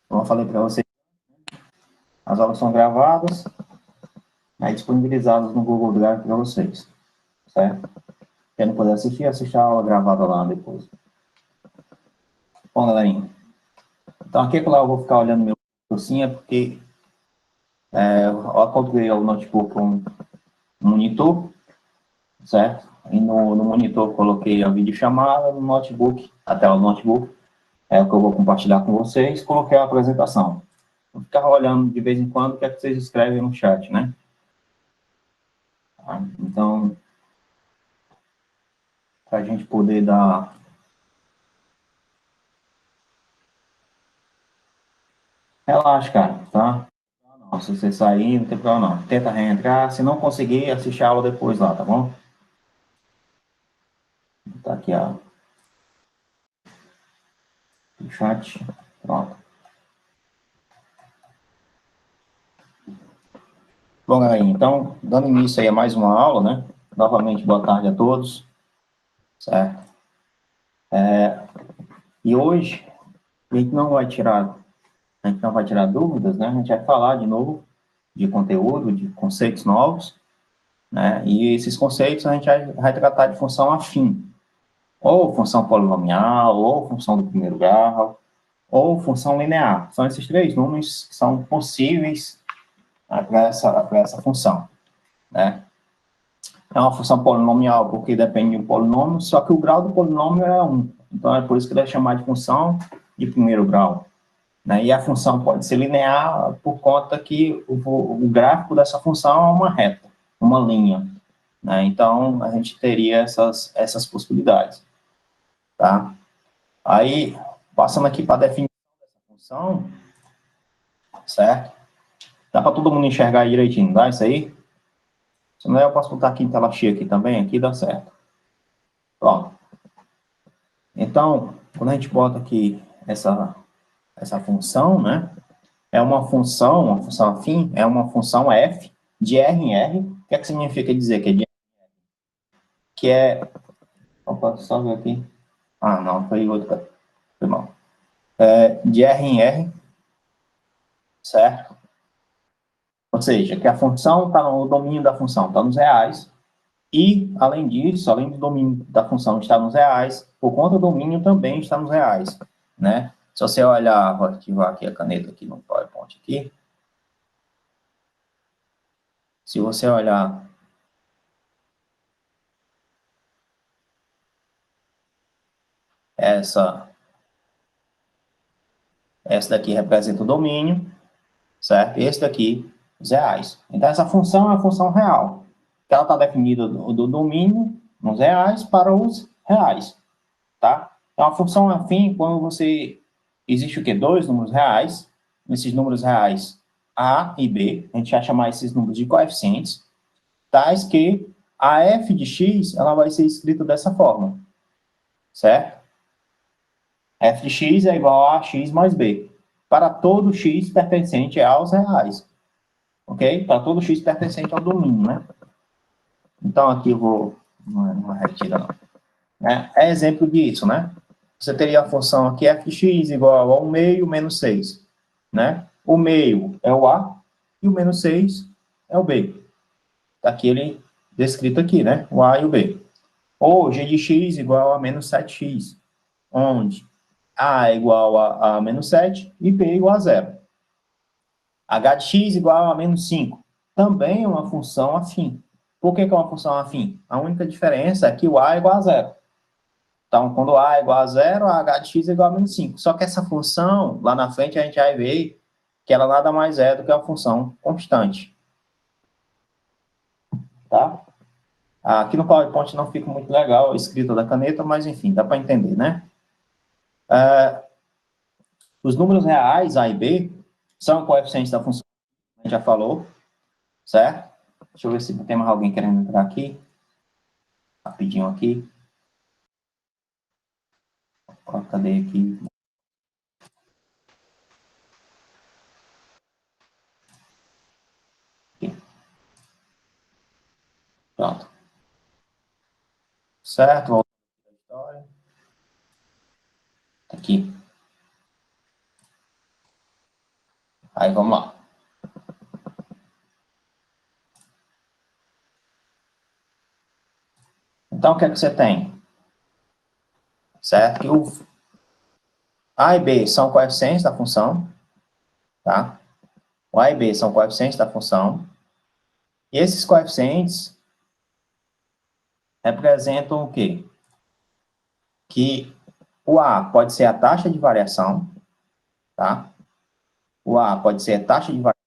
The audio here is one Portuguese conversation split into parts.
Como eu falei para vocês, as aulas são gravadas e disponibilizadas no Google Drive para vocês, certo? Quem não puder assistir, assista a aula gravada lá depois. Bom, galerinha, então aqui é que lá eu vou ficar olhando meu cursinho, porque eu configurei o notebook com um monitor, certo? E no monitor coloquei a videochamada, no notebook, a tela do notebook, é o que eu vou compartilhar com vocês, coloquei a apresentação. Vou ficar olhando de vez em quando o que é que vocês escrevem no chat, né? Tá? Então, para a gente poder dar... Relaxa, cara, tá? Não, se você sair, não tem problema não. Tenta reentrar, se não conseguir, assiste a aula depois lá, tá bom? Tá aqui o chat, pronto. Bom, galera, então, dando início aí a mais uma aula, né? Novamente, boa tarde a todos, certo? E hoje, a gente não vai tirar dúvidas, né? A gente vai falar de novo de conteúdo, de conceitos novos, né? E esses conceitos a gente vai tratar de função afim, ou função polinomial, ou função do primeiro grau, ou função linear. São esses três números que são possíveis para essa função, né? É uma função polinomial porque depende de um polinômio, só que o grau do polinômio é 1. Então, é por isso que ele é chamado de função de primeiro grau, né? E a função pode ser linear por conta que o gráfico dessa função é uma reta, uma linha, né? Então, a gente teria essas possibilidades, tá? Aí, passando aqui para a definição dessa função, certo? Dá para todo mundo enxergar direitinho, dá isso aí? Se não, eu posso botar aqui em tela cheia aqui também, aqui dá certo. Pronto. Então, quando a gente bota aqui essa função, né? É uma função afim, é uma função f de R em R. O que é que significa dizer que é de que é... Opa, só ver aqui. Ah, não, foi outra. Foi mal. De R em R, certo? Ou seja, que a função está no domínio da função, está nos reais. E, além disso, além do domínio da função estar nos reais, por conta do domínio também está nos reais, né? Se você olhar, vou ativar aqui a caneta aqui no PowerPoint aqui. Se você olhar essa daqui representa o domínio, certo? Esse daqui, os reais. Então, essa função é a função real, que ela está definida do domínio nos reais para os reais, tá? Então, a função afim, quando você... Existe o quê? Dois números reais. Esses números reais, A e B, a gente vai chamar esses números de coeficientes, tais que a f de x, ela vai ser escrita dessa forma, certo? F de x é igual a x mais b, para todo x pertencente aos reais, ok? Para todo x pertencente ao domínio, né? Então, aqui eu vou... Não é retira, não. É exemplo disso, né? Você teria a função aqui f de x igual a 1 meio menos 6, né? O meio é o A e o menos 6 é o B. Está aqui ele descrito aqui, né? O A e o B. Ou g de x igual a menos 7x, onde A é igual a menos 7 e B é igual a 0. H de x igual a menos 5. Também é uma função afim. Por que é uma função afim? A única diferença é que o A é igual a 0. Então, quando A é igual a 0, a h de x é igual a menos 5. Só que essa função, lá na frente, a gente vai ver que ela nada mais é do que uma função constante. Tá? Aqui no PowerPoint não fica muito legal a escrita da caneta, mas enfim, dá para entender, né? Os números reais, A e B, são coeficientes da função, a gente já falou, certo? Deixa eu ver se tem mais alguém querendo entrar aqui. Rapidinho aqui. Cadê aqui? Aqui. Pronto. Certo? Voltando à história. Aqui. Aí, vamos lá. Então, o que é que você tem? Certo? Que o A e B são coeficientes da função, tá? O A e B são coeficientes da função. E esses coeficientes representam o quê? Que o A pode ser a taxa de variação, tá? O A pode ser a taxa de variação,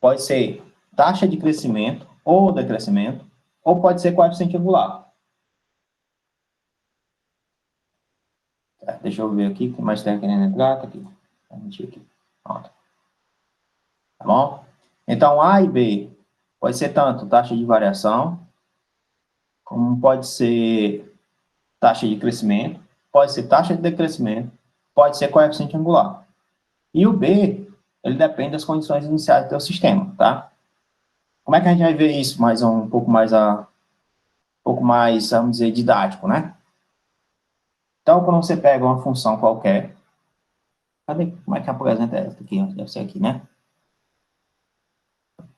pode ser taxa de crescimento ou decrescimento, ou pode ser coeficiente angular. Deixa eu ver aqui, que mais tem querendo entrar, tá aqui. Aqui. Pronto. Tá bom? Então, A e B pode ser tanto taxa de variação, como pode ser taxa de crescimento, pode ser taxa de decrescimento, pode ser coeficiente angular. E o B, ele depende das condições iniciais do teu sistema, tá? Como é que a gente vai ver isso um pouco mais, vamos dizer, didático, né? Então, quando você pega uma função qualquer, cadê? Como é que apresenta essa aqui? Deve ser aqui, né?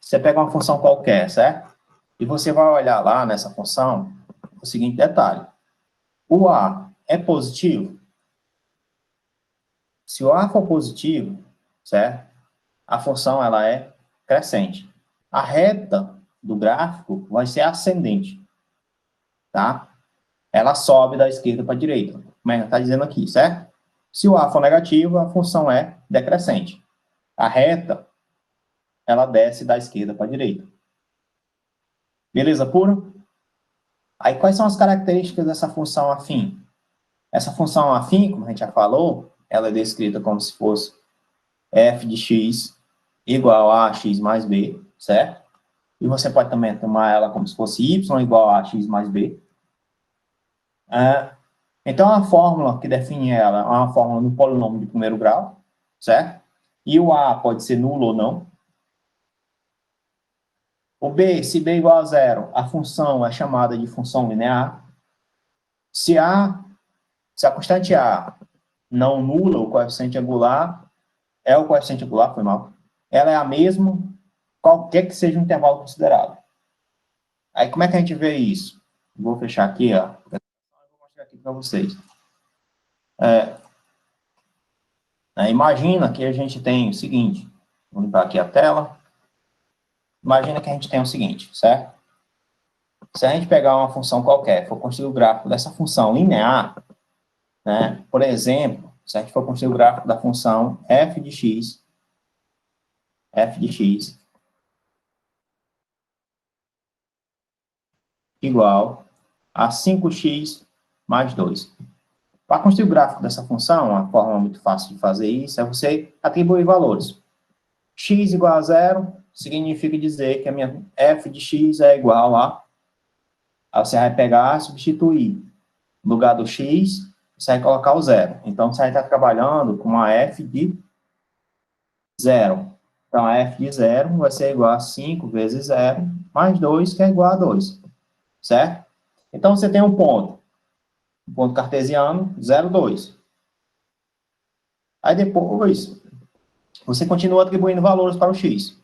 Você pega uma função qualquer, certo? E você vai olhar lá nessa função o seguinte detalhe. O A é positivo? Se o A for positivo, certo? A função ela é crescente. A reta do gráfico vai ser ascendente, tá? Ela sobe da esquerda para a direita, como está dizendo aqui, certo? Se o A for negativo, a função é decrescente. A reta, ela desce da esquerda para a direita. Beleza pura? Aí, quais são as características dessa função afim? Essa função afim, como a gente já falou, ela é descrita como se fosse f de x igual a x mais b, certo? E você pode também tomar ela como se fosse y igual a x mais b. Então, a fórmula que define ela é uma fórmula do polinômio de primeiro grau, certo? E o a pode ser nulo ou não. O b, se b igual a zero, a função é chamada de função linear. Se a constante a não nula, o coeficiente angular, o coeficiente angular, foi mal, ela é a mesma, qualquer que seja o intervalo considerado. Aí, como é que a gente vê isso? Vou fechar aqui, ó. Vou mostrar aqui para vocês. Imagina que a gente tem o seguinte, vou limpar aqui a tela. Imagina que a gente tem o seguinte, certo? Se a gente pegar uma função qualquer, for construir o gráfico dessa função linear, né? Por exemplo, se a gente for construir o gráfico da função f de x igual a 5x mais 2. Para construir o gráfico dessa função, uma forma muito fácil de fazer isso é você atribuir valores. X igual a zero significa dizer que a minha f de x é igual a... Aí você vai pegar e substituir. No lugar do x, você vai colocar o zero. Então, você vai estar trabalhando com uma f de zero. Então, a f de zero vai ser igual a 5 vezes zero, mais 2, que é igual a 2. Certo? Então, você tem um ponto cartesiano, 0, 2. Aí, depois, você continua atribuindo valores para o x.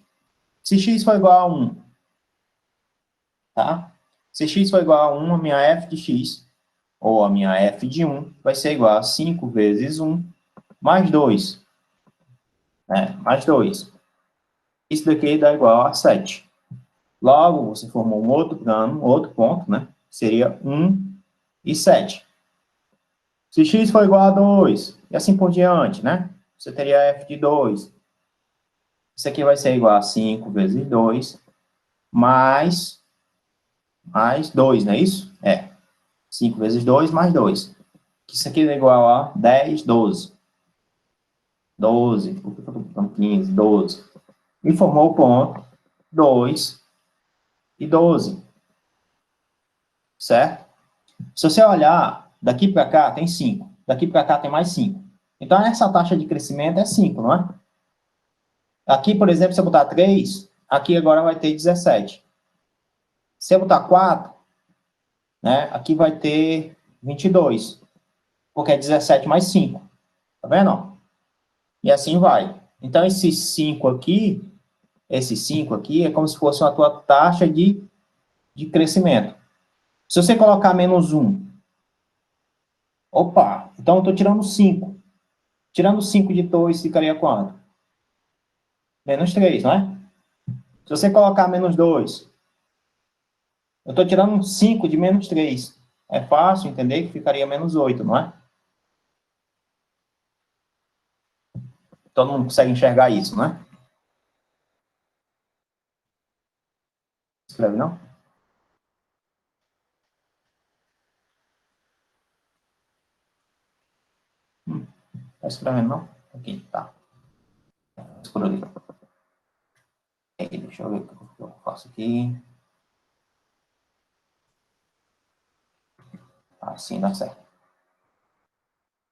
Se x for igual a 1, tá? Se x for igual a 1, a minha f de x, ou a minha f de 1, vai ser igual a 5 vezes 1, mais 2. Né? Mais 2. Isso daqui dá igual a 7. Logo, você formou um outro plano, outro ponto, né? Seria 1 e 7. Se x for igual a 2, e assim por diante, né? Você teria f de 2. Isso aqui vai ser igual a 5 vezes 2, mais 2, não é isso? 5 vezes 2, mais 2. Isso aqui é igual a 10, 12. 12, por que eu estou botando 15? 12. E formou o ponto 2 e 12. Certo? Se você olhar, daqui para cá tem 5. Daqui para cá tem mais 5. Então, essa taxa de crescimento é 5, não é? Aqui, por exemplo, se eu botar 3, aqui agora vai ter 17. Se eu botar 4, né, aqui vai ter 22. Porque é 17 mais 5. Tá vendo? E assim vai. Então, esse 5 aqui é como se fosse a tua taxa de crescimento. Se você colocar menos 1, opa, então eu estou tirando 5. Tirando 5 de 2, ficaria quanto? Menos 3, não é? Se você colocar menos 2, eu estou tirando 5 de menos 3. É fácil entender que ficaria menos 8, não é? Todo mundo consegue enxergar isso, não é? Escreve, não? Tá escrevendo, não? Aqui, tá. Escura ali. Aí, deixa eu ver o que eu faço aqui. Assim dá certo.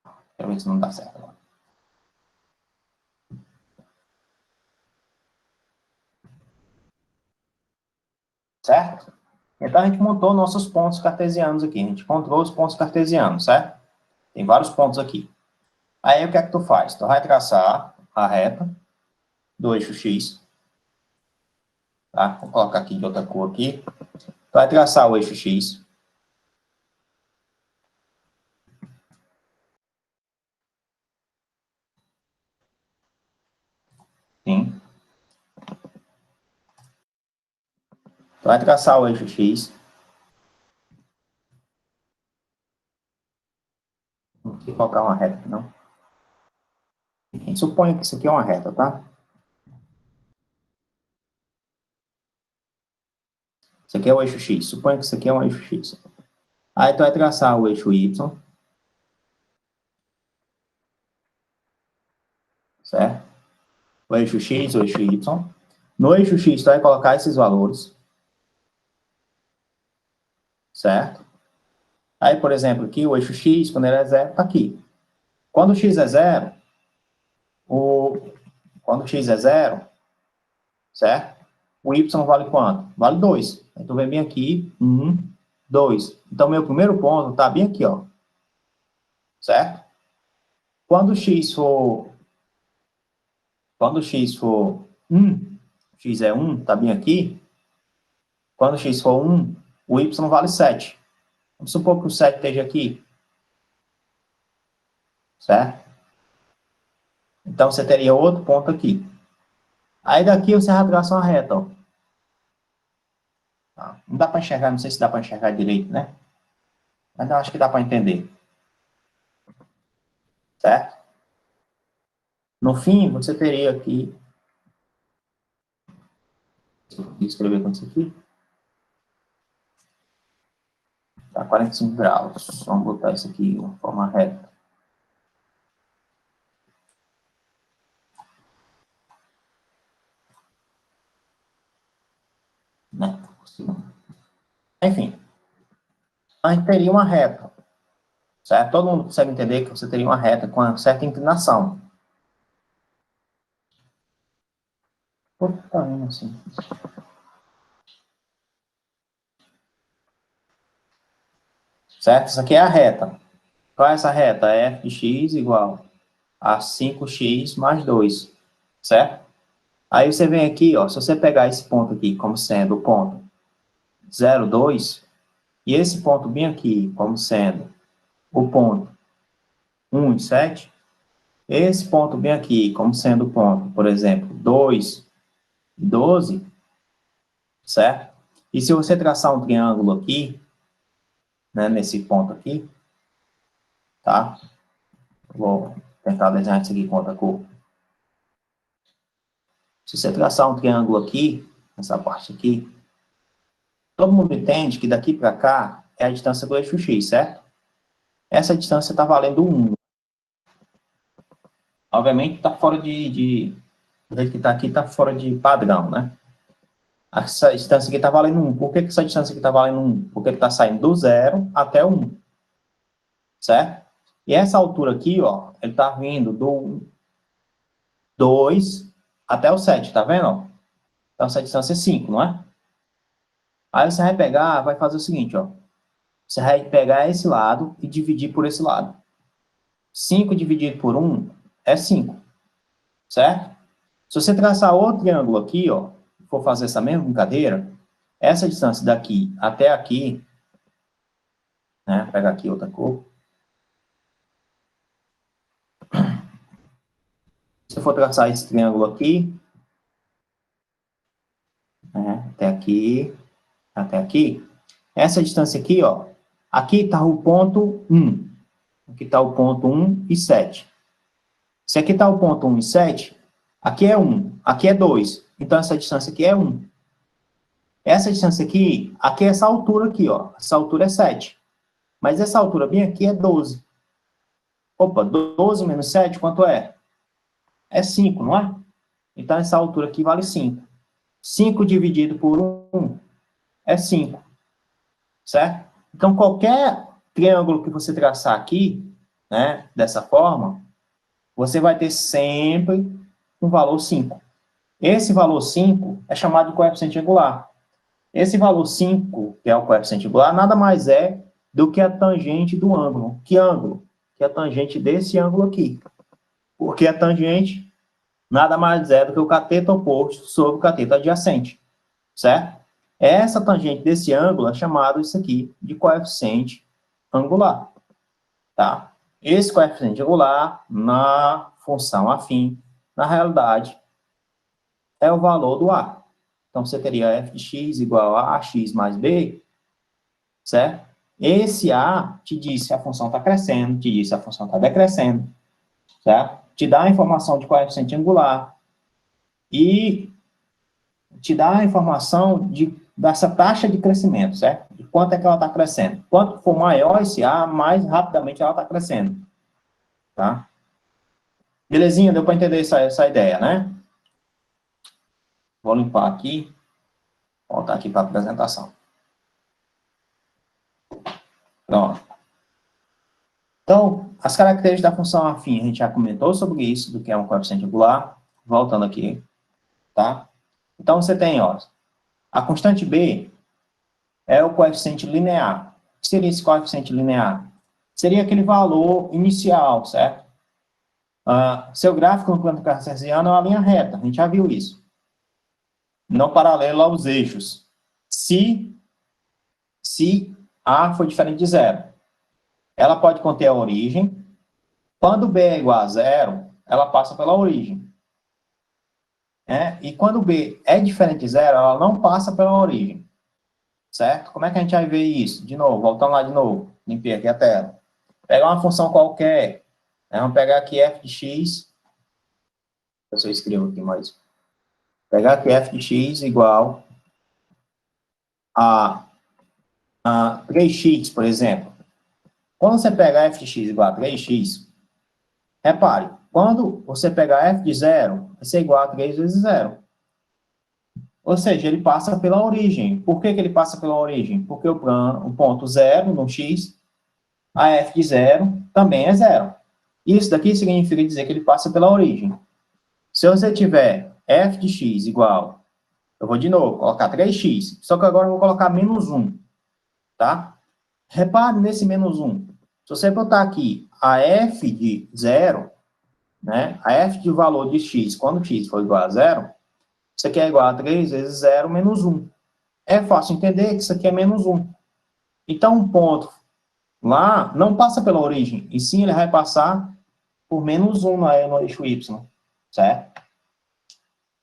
Deixa eu ver se não dá certo agora. Certo? Então, a gente montou nossos pontos cartesianos aqui. A gente encontrou os pontos cartesianos, certo? Tem vários pontos aqui. Aí, o que é que tu faz? Tu vai traçar a reta do eixo X. Tá? Vou colocar aqui de outra cor aqui. Tu vai traçar o eixo X. Sim. Tu vai traçar o eixo X. Não vou colocar uma reta aqui, não. Suponha que isso aqui é uma reta, tá? Isso aqui é o eixo X. Suponha que isso aqui é um eixo X. Aí tu vai traçar o eixo Y. Certo? O eixo X, o eixo Y. No eixo X, tu vai colocar esses valores. Certo? Aí, por exemplo, aqui o eixo X, quando ele é zero, está aqui. Quando o X é zero, quando o X é zero, certo? O Y vale quanto? Vale 2. Então, vem bem aqui, 1, 2. Então, meu primeiro ponto está bem aqui, ó. Certo? Quando o X for 1, X é 1, está bem aqui. Quando o X for 1, o Y vale 7. Vamos supor que o 7 esteja aqui. Certo? Então, você teria outro ponto aqui. Aí, daqui, você vai traçar uma reta, ó. Tá? Não dá para enxergar, não sei se dá para enxergar direito, né? Mas eu acho que dá para entender. Certo? No fim, você teria aqui... Vou escrever com isso aqui. Tá 45 graus. Vamos botar isso aqui de uma forma reta. Né? Enfim, a gente teria uma reta. Certo? Todo mundo consegue entender que você teria uma reta com uma certa inclinação. Por que tá indo assim? Certo? Isso aqui é a reta. Qual é essa reta? F de x igual a 5x mais 2. Certo? Aí você vem aqui, ó, se você pegar esse ponto aqui como sendo o ponto 0, 2, e esse ponto bem aqui como sendo o ponto 1 e 7, esse ponto bem aqui como sendo o ponto, por exemplo, 2 e 12, certo? E se você traçar um triângulo aqui, né, nesse ponto aqui, tá? Vou tentar desenhar isso aqui com outra cor. Se você traçar um triângulo aqui, nessa parte aqui, todo mundo entende que daqui para cá é a distância do eixo X, certo? Essa distância está valendo 1. Obviamente está fora do jeito que está aqui, está fora de padrão, né? Essa distância aqui está valendo 1. Por que essa distância aqui está valendo 1? Porque ele está saindo do 0 até o 1. Certo? E essa altura aqui, ó, ele está vindo do 2 até o 7, tá vendo? Então, essa distância é 5, não é? Aí você vai pegar, vai fazer o seguinte, ó. Você vai pegar esse lado e dividir por esse lado. 5 dividido por 1 é 5, certo? Se você traçar outro triângulo aqui, ó, for fazer essa mesma brincadeira, essa distância daqui até aqui, né, pega aqui outra cor. Se eu for traçar esse triângulo aqui, né, até aqui, essa distância aqui, ó, aqui está o ponto 1. Aqui está o ponto 1 e 7. Se aqui está o ponto 1 e 7, aqui é 1, aqui é 2. Então, essa distância aqui é 1. Essa distância aqui é essa altura aqui, ó. Essa altura é 7. Mas essa altura bem aqui é 12. Opa, 12 menos 7, quanto é? É 5, não é? Então, essa altura aqui vale 5. 5 dividido por 1 é 5. Certo? Então, qualquer triângulo que você traçar aqui, né, dessa forma, você vai ter sempre um valor 5. Esse valor 5 é chamado de coeficiente angular. Esse valor 5, que é o coeficiente angular, nada mais é do que a tangente do ângulo. Que ângulo? Que é a tangente desse ângulo aqui. Porque a tangente nada mais é do que o cateto oposto sobre o cateto adjacente. Certo? Essa tangente desse ângulo é chamado isso aqui de coeficiente angular. Tá? Esse coeficiente angular, na função afim, na realidade, é o valor do A. Então, você teria f de x igual a ax mais b, certo? Esse A te diz se a função está crescendo, te diz se a função está decrescendo, certo? Te dá a informação de coeficiente angular e te dá a informação dessa taxa de crescimento, certo? De quanto é que ela está crescendo. Quanto for maior esse A, mais rapidamente ela está crescendo, tá? Belezinha, deu para entender essa ideia, né? Vou limpar aqui, voltar aqui para a apresentação. Pronto. Então, as características da função afim, a gente já comentou sobre isso, do que é um coeficiente angular. Voltando aqui, tá? Então, você tem, ó, a constante B é o coeficiente linear. O que seria esse coeficiente linear? Seria aquele valor inicial, certo? Seu gráfico no plano cartesiano é uma linha reta, a gente já viu isso. Não paralelo aos eixos. Se A for diferente de zero. Ela pode conter a origem. Quando B é igual a zero, ela passa pela origem. E quando B é diferente de zero, ela não passa pela origem. Certo? Como é que a gente vai ver isso? De novo, voltando lá de novo. Limpei aqui a tela. Pegar uma função qualquer. Vamos pegar aqui f de x. Eu escrevo aqui mais. Pegar aqui f de x igual a 3x, por exemplo. Quando você pegar f de x igual a 3x, repare, quando você pegar f de 0, vai ser igual a 3 vezes 0. Ou seja, ele passa pela origem. Por que ele passa pela origem? Porque o ponto 0 no x, a f de 0 também é 0. Isso daqui significa dizer que ele passa pela origem. Se você tiver f de x igual, eu vou de novo colocar 3x, só que agora eu vou colocar menos 1, tá? Repare nesse menos 1. Se você botar aqui a f de 0, né, a f de valor de x, quando x for igual a 0, isso aqui é igual a 3 vezes 0 menos 1. É fácil entender que isso aqui é menos 1. Então, um ponto lá não passa pela origem, e sim ele vai passar por menos 1 no eixo y, certo?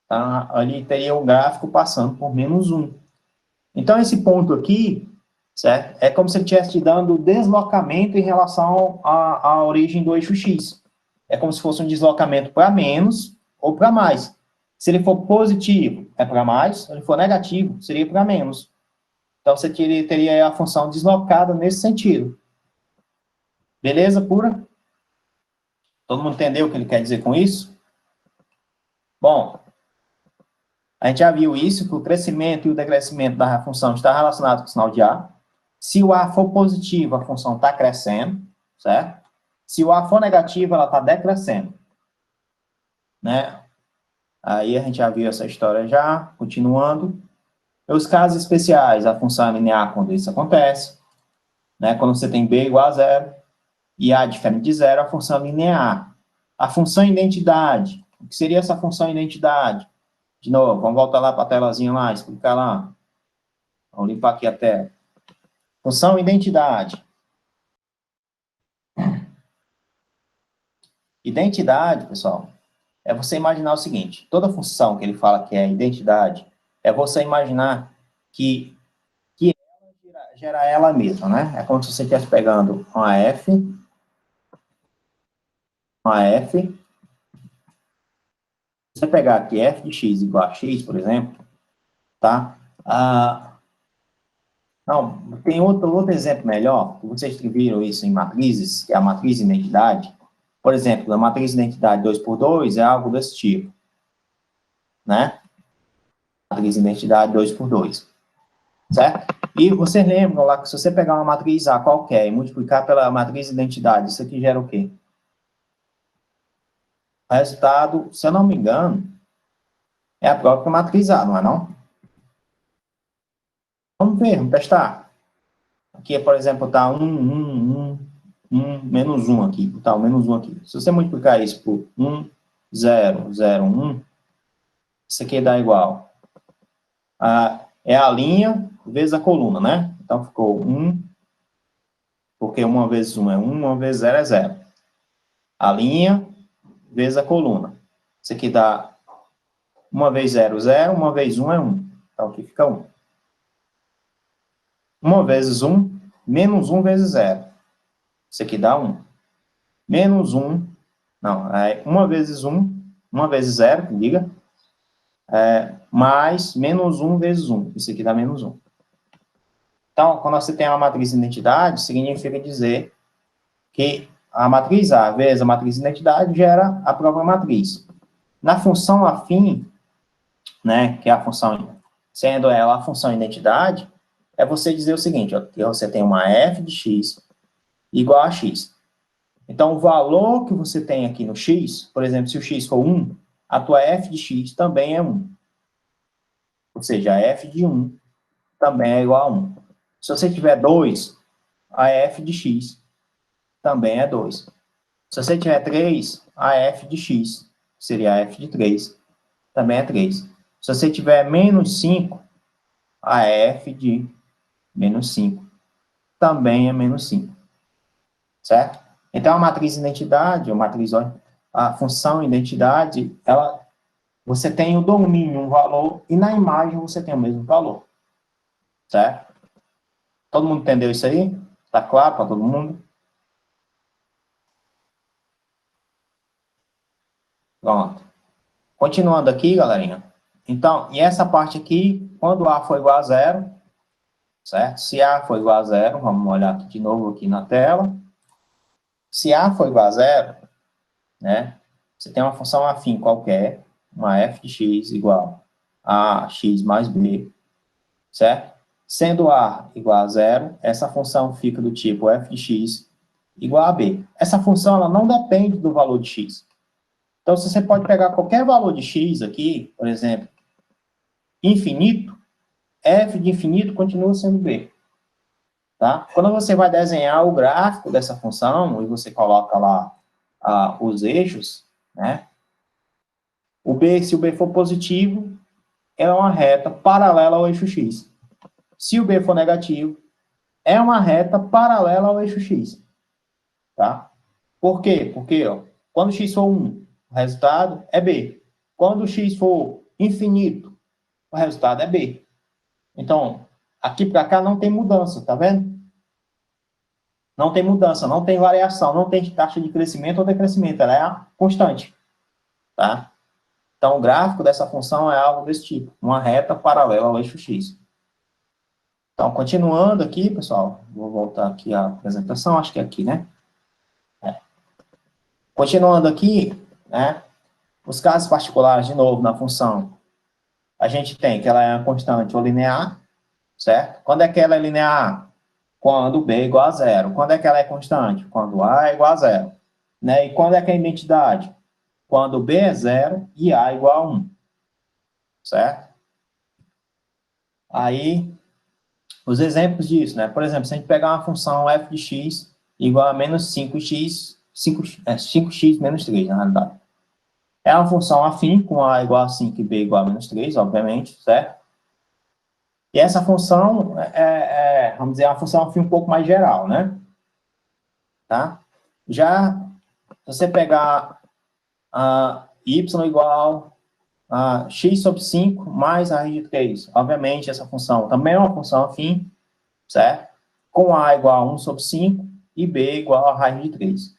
Tá? Ali teria o gráfico passando por menos 1. Então, esse ponto aqui, certo? É como se ele estivesse te dando deslocamento em relação à origem do eixo x. É como se fosse um deslocamento para menos ou para mais. Se ele for positivo, é para mais. Se ele for negativo, seria para menos. Então, você teria a função deslocada nesse sentido. Beleza, pura? Todo mundo entendeu o que ele quer dizer com isso? Bom, a gente já viu isso, que o crescimento e o decrescimento da função está relacionado com o sinal de A. Se o A for positivo, a função está crescendo, certo? Se o A for negativo, ela está decrescendo. Né? Aí a gente já viu essa história já, continuando. Os casos especiais, a função é linear quando isso acontece. Né? Quando você tem B igual a zero e A diferente de zero, a função é linear. A função identidade O que seria essa função identidade? De novo, vamos voltar lá para a telazinha lá, explicar lá. Vamos limpar aqui a tela. Função identidade. Identidade, pessoal, é você imaginar o seguinte, toda função que ele fala que é identidade, é você imaginar que ela gera ela mesma, né? É como se você estivesse pegando uma F, você pegar aqui f de x igual a x, por exemplo, tá? Não, tem outro exemplo melhor, vocês viram isso em matrizes, que é a matriz identidade. Por exemplo, a matriz identidade 2 por 2 é algo desse tipo, né? Matriz identidade 2 por 2, certo? E vocês lembram lá que se você pegar uma matriz A qualquer e multiplicar pela matriz identidade, isso aqui gera o quê? O resultado, se eu não me engano, é a própria matriz A, não é não? Vamos ver, vamos testar. Aqui, por exemplo, está 1, menos 1 aqui, tá, o menos 1 aqui. Se você multiplicar isso por 1, 0, 0, 1, isso aqui dá igual. É a linha vezes a coluna, né? Então, ficou 1, porque 1 vezes 1 é 1, 1 vezes 0 é 0. A linha vezes a coluna. Isso aqui dá 1 vezes 0, 0, 1 vezes 1 é 1. Então, aqui fica 1. 1 vezes 1, menos 1 vezes 0. Isso aqui dá 1. Menos 1, não, é 1 vezes 1, 1 vezes 0, que diga, mais menos 1 vezes 1. Isso aqui dá menos 1. Então, quando você tem uma matriz de identidade, significa dizer que a matriz A vezes a matriz de identidade gera a própria matriz. Na função afim, né, que é a função, sendo ela a função identidade, é você dizer o seguinte, ó, que você tem uma f de x igual a x. Então, o valor que você tem aqui no x, por exemplo, se o x for 1, a tua f de x também é 1. Ou seja, a f de 1 também é igual a 1. Se você tiver 2, a f de x também é 2. Se você tiver 3, a f de x, seria a f de 3, também é 3. Se você tiver menos 5, a f de menos 5 também é menos 5. Certo? Então, a matriz identidade, a função identidade, você tem o domínio, um valor, e na imagem você tem o mesmo valor. Certo? Todo mundo entendeu isso aí? Está claro para todo mundo? Pronto. Continuando aqui, galerinha. Então, e essa parte aqui, quando A for igual a 0, certo? Se A for igual a 0, vamos olhar aqui de novo aqui na tela. Se A for igual a 0, né? Você tem uma função afim qualquer, uma f de x igual a x mais b, certo? Sendo A igual a 0, essa função fica do tipo f de x igual a b. Essa função ela não depende do valor de x. Então, se você pode pegar qualquer valor de x aqui, por exemplo, infinito, f de infinito continua sendo b. Tá? Quando você vai desenhar o gráfico dessa função, e você coloca lá os eixos, né? Se o b for positivo, é uma reta paralela ao eixo x. Se o b for negativo, é uma reta paralela ao eixo x. Tá? Por quê? Porque ó, quando x for 1, o resultado é b. Quando x for infinito, o resultado é b. Então, aqui para cá não tem mudança, tá vendo? Não tem mudança, não tem variação, não tem taxa de crescimento ou decrescimento, ela é constante. Tá? Então, o gráfico dessa função é algo desse tipo, uma reta paralela ao eixo x. Então, continuando aqui, pessoal, vou voltar aqui à apresentação, acho que é aqui, né? Continuando aqui, né? Os casos particulares, de novo, na função, a gente tem que ela é uma constante ou linear, certo? Quando é que ela é linear? Quando b é igual a 0. Quando é que ela é constante? Quando a é igual a 0. Né? E quando é que é a identidade? Quando b é 0 e a é igual a 1. Certo? Aí, os exemplos disso, né? Por exemplo, se a gente pegar uma função f de x igual a menos 5x, 5x menos 3, na realidade. É uma função afim, com A igual a 5 e B igual a menos 3, obviamente, certo? E essa função vamos dizer, é uma função afim um pouco mais geral, né? Tá? Já, se você pegar y igual a x sobre 5 mais a raiz de 3, obviamente, essa função também é uma função afim, certo? Com A igual a 1 sobre 5 e B igual a raiz de 3.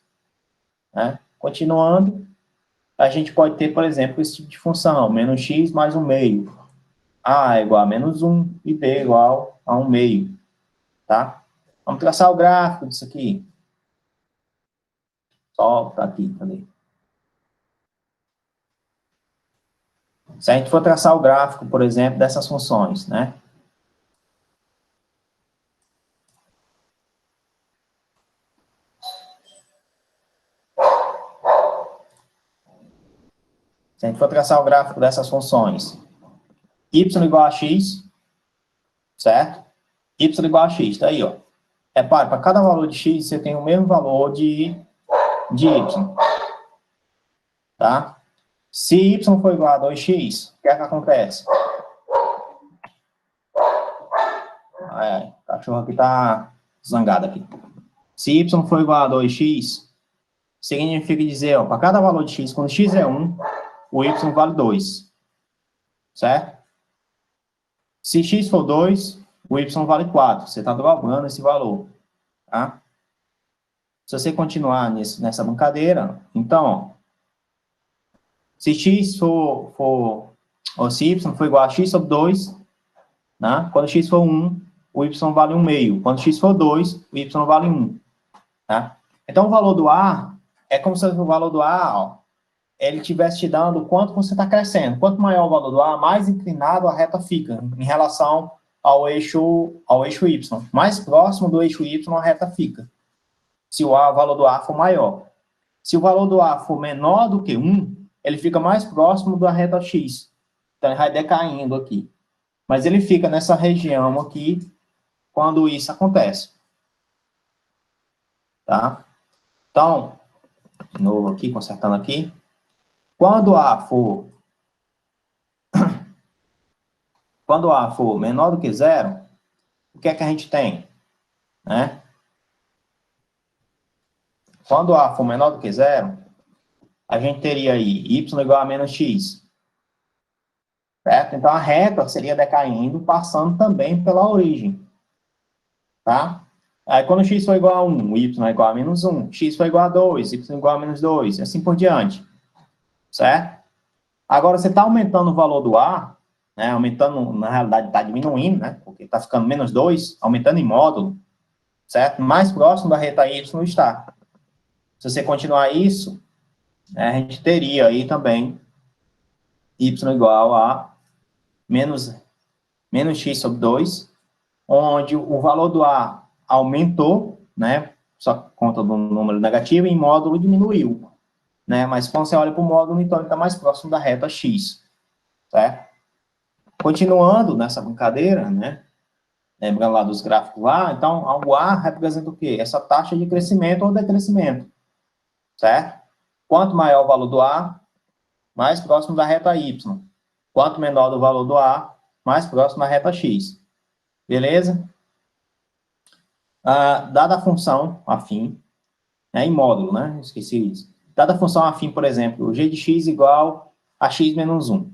Né? Continuando, a gente pode ter, por exemplo, esse tipo de função, menos x mais 1 meio. A é igual a menos 1 e B igual a 1 meio. Tá? Vamos traçar o gráfico disso aqui. Só tá aqui, cadê? Se a gente for traçar o gráfico, por exemplo, dessas funções, né? Se a gente for traçar o gráfico dessas funções, y igual a x, certo? Y igual a x, tá aí, ó. Repare, para cada valor de x, você tem o mesmo valor de y, tá? Se y for igual a 2x, o que é que acontece? O cachorro aqui tá zangado aqui. Se y for igual a 2x, significa dizer, ó, para cada valor de x, quando x é 1, o y vale 2, certo? Se x for 2, o y vale 4. Você está dobrando esse valor, tá? Se você continuar nessa brincadeira, então, se x ou se y for igual a x sobre 2, né? Quando x for 1, o y vale 1 meio. Quando x for 2, o y vale 1. Tá? Então, o valor do A é como se o valor do A, ó, ele estivesse te dando o quanto você está crescendo. Quanto maior o valor do A, mais inclinado a reta fica em relação ao eixo Y. Mais próximo do eixo Y, a reta fica. Se o valor do A for maior. Se o valor do A for menor do que 1, ele fica mais próximo da reta X. Então, ele vai decaindo aqui. Mas ele fica nessa região aqui quando isso acontece. Tá? Então, de novo aqui, consertando aqui. Quando A for menor do que 0, o que é que a gente tem? Né? Quando A for menor do que 0, a gente teria aí y igual a menos x. Certo? Então, a reta seria decaindo, passando também pela origem. Tá? Aí, quando x for igual a 1, y é igual a menos 1. X for igual a 2, y igual a menos 2. E assim por diante. Certo? Agora, você está aumentando o valor do A, né? Aumentando, na realidade, está diminuindo, né? Porque está ficando menos 2, aumentando em módulo. Certo? Mais próximo da reta y está. Se você continuar isso, né, a gente teria aí também y igual a menos x sobre 2, onde o valor do A aumentou, né, só conta do número negativo, e em módulo diminuiu. Né, mas quando você olha para o módulo, então ele está mais próximo da reta x. Certo? Continuando nessa brincadeira, né, lembrando lá dos gráficos lá, então o A representa o quê? Essa taxa de crescimento ou decrescimento. Certo? Quanto maior o valor do A, mais próximo da reta y. Quanto menor o valor do A, mais próximo da reta x. Beleza? Dada a função afim, em módulo, né? Esqueci isso. Dada a função afim, por exemplo, g de x igual a x menos 1.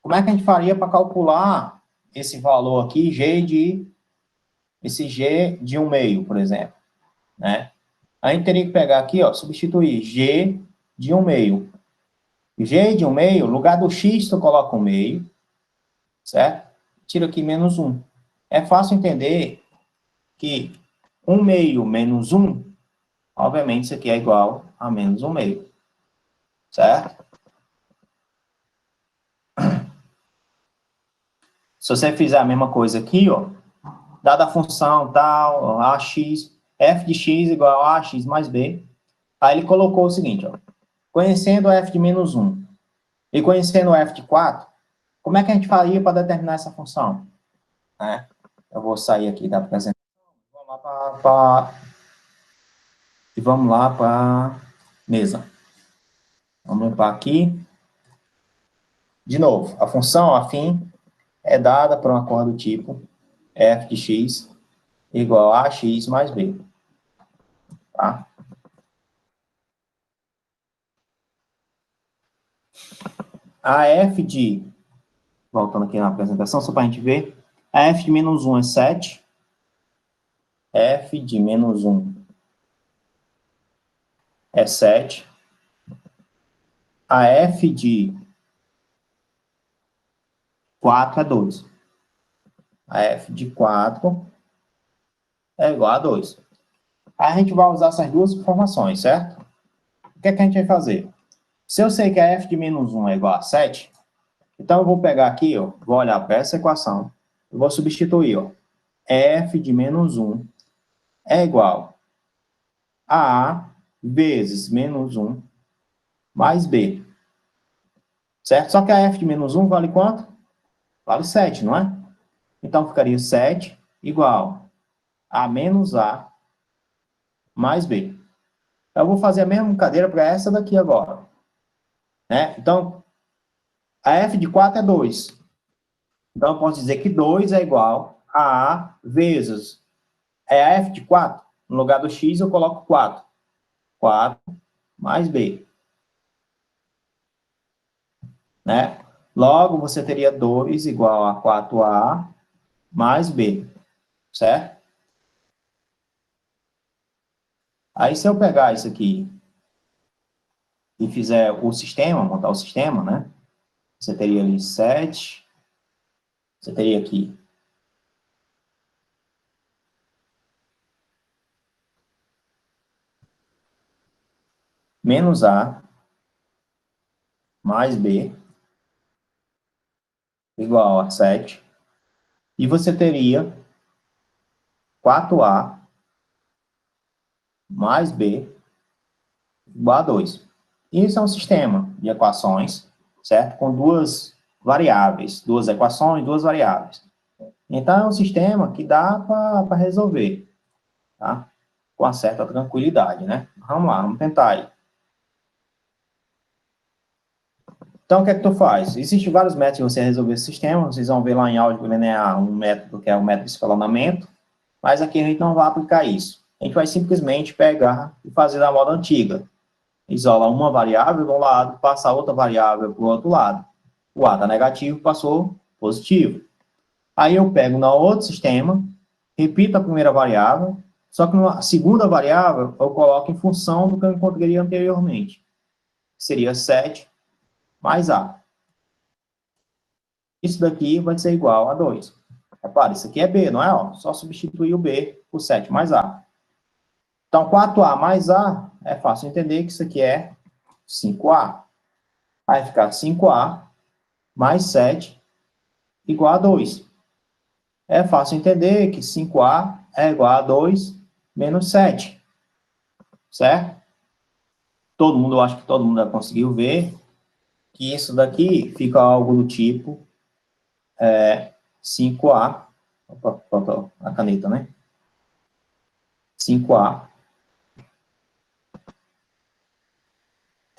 Como é que a gente faria para calcular esse valor aqui, esse g de 1 meio, por exemplo? Né? A gente teria que pegar aqui, ó, substituir g de 1 meio. G de 1 meio, no lugar do x, tu coloca 1 meio, certo? Tira aqui menos 1. É fácil entender que 1 meio menos 1, obviamente isso aqui é igual a menos 1 meio, certo? Se você fizer a mesma coisa aqui, ó, dada a função tal, ax, f de x igual a ax mais b, aí ele colocou o seguinte, ó, conhecendo f de menos 1 e conhecendo f de 4, como é que a gente faria para determinar essa função? Né? Eu vou sair aqui da apresentação, vamos lá para mesa. Vamos limpar aqui. De novo, a função afim é dada por uma curva do tipo f de x igual a x mais b. Tá? A f de, voltando aqui na apresentação, só para a gente ver, a f de menos 1 é 7, f de menos 1 é 7, a f de 4 é 2. A f de 4 é igual a 2. Aí a gente vai usar essas duas informações, certo? O que é que a gente vai fazer? Se eu sei que a f de menos 1 é igual a 7, então eu vou pegar aqui, ó, vou olhar para essa equação, eu vou substituir, ó, f de menos 1 é igual a A vezes menos 1 mais B. Certo? Só que a f de menos 1 vale quanto? Vale 7, não é? Então ficaria 7 igual a menos A mais B. Eu vou fazer a mesma brincadeira para essa daqui agora. Né? Então, a f de 4 é 2. Então, eu posso dizer que 2 é igual a A vezes a f de 4. No lugar do x, eu coloco 4. 4 mais B. Né? Logo, você teria 2 igual a 4A mais B. Certo? Aí, se eu pegar isso aqui e fizer o sistema, montar o sistema, né? Você teria ali 7. Você teria aqui menos A mais B igual a 7. E você teria 4A mais B igual a 2. Isso é um sistema de equações, certo? Com duas variáveis, duas equações, duas variáveis. Então, é um sistema que dá para resolver, tá? Com uma certa tranquilidade, né? Vamos lá, vamos tentar aí. Então, o que é que tu faz? Existem vários métodos de você resolver esse sistema. Vocês vão ver lá em álgebra linear um método que é o método de escalonamento, mas aqui a gente não vai aplicar isso. A gente vai simplesmente pegar e fazer da moda antiga. Isola uma variável de um lado, passa outra variável para o outro lado. O A está negativo, passou positivo. Aí eu pego no outro sistema, repito a primeira variável, só que na segunda variável eu coloco em função do que eu encontrei anteriormente. Seria 7 mais A. Isso daqui vai ser igual a 2. Repara, isso aqui é B, não é? Ó, só substituir o B por 7 mais A. Então, 4A mais A, é fácil entender que isso aqui é 5A. Vai ficar 5A mais 7 igual a 2. É fácil entender que 5A é igual a 2 menos 7. Certo? Todo mundo, eu acho que todo mundo já conseguiu ver que isso daqui fica algo do tipo 5A. Opa, faltou a caneta, né? 5A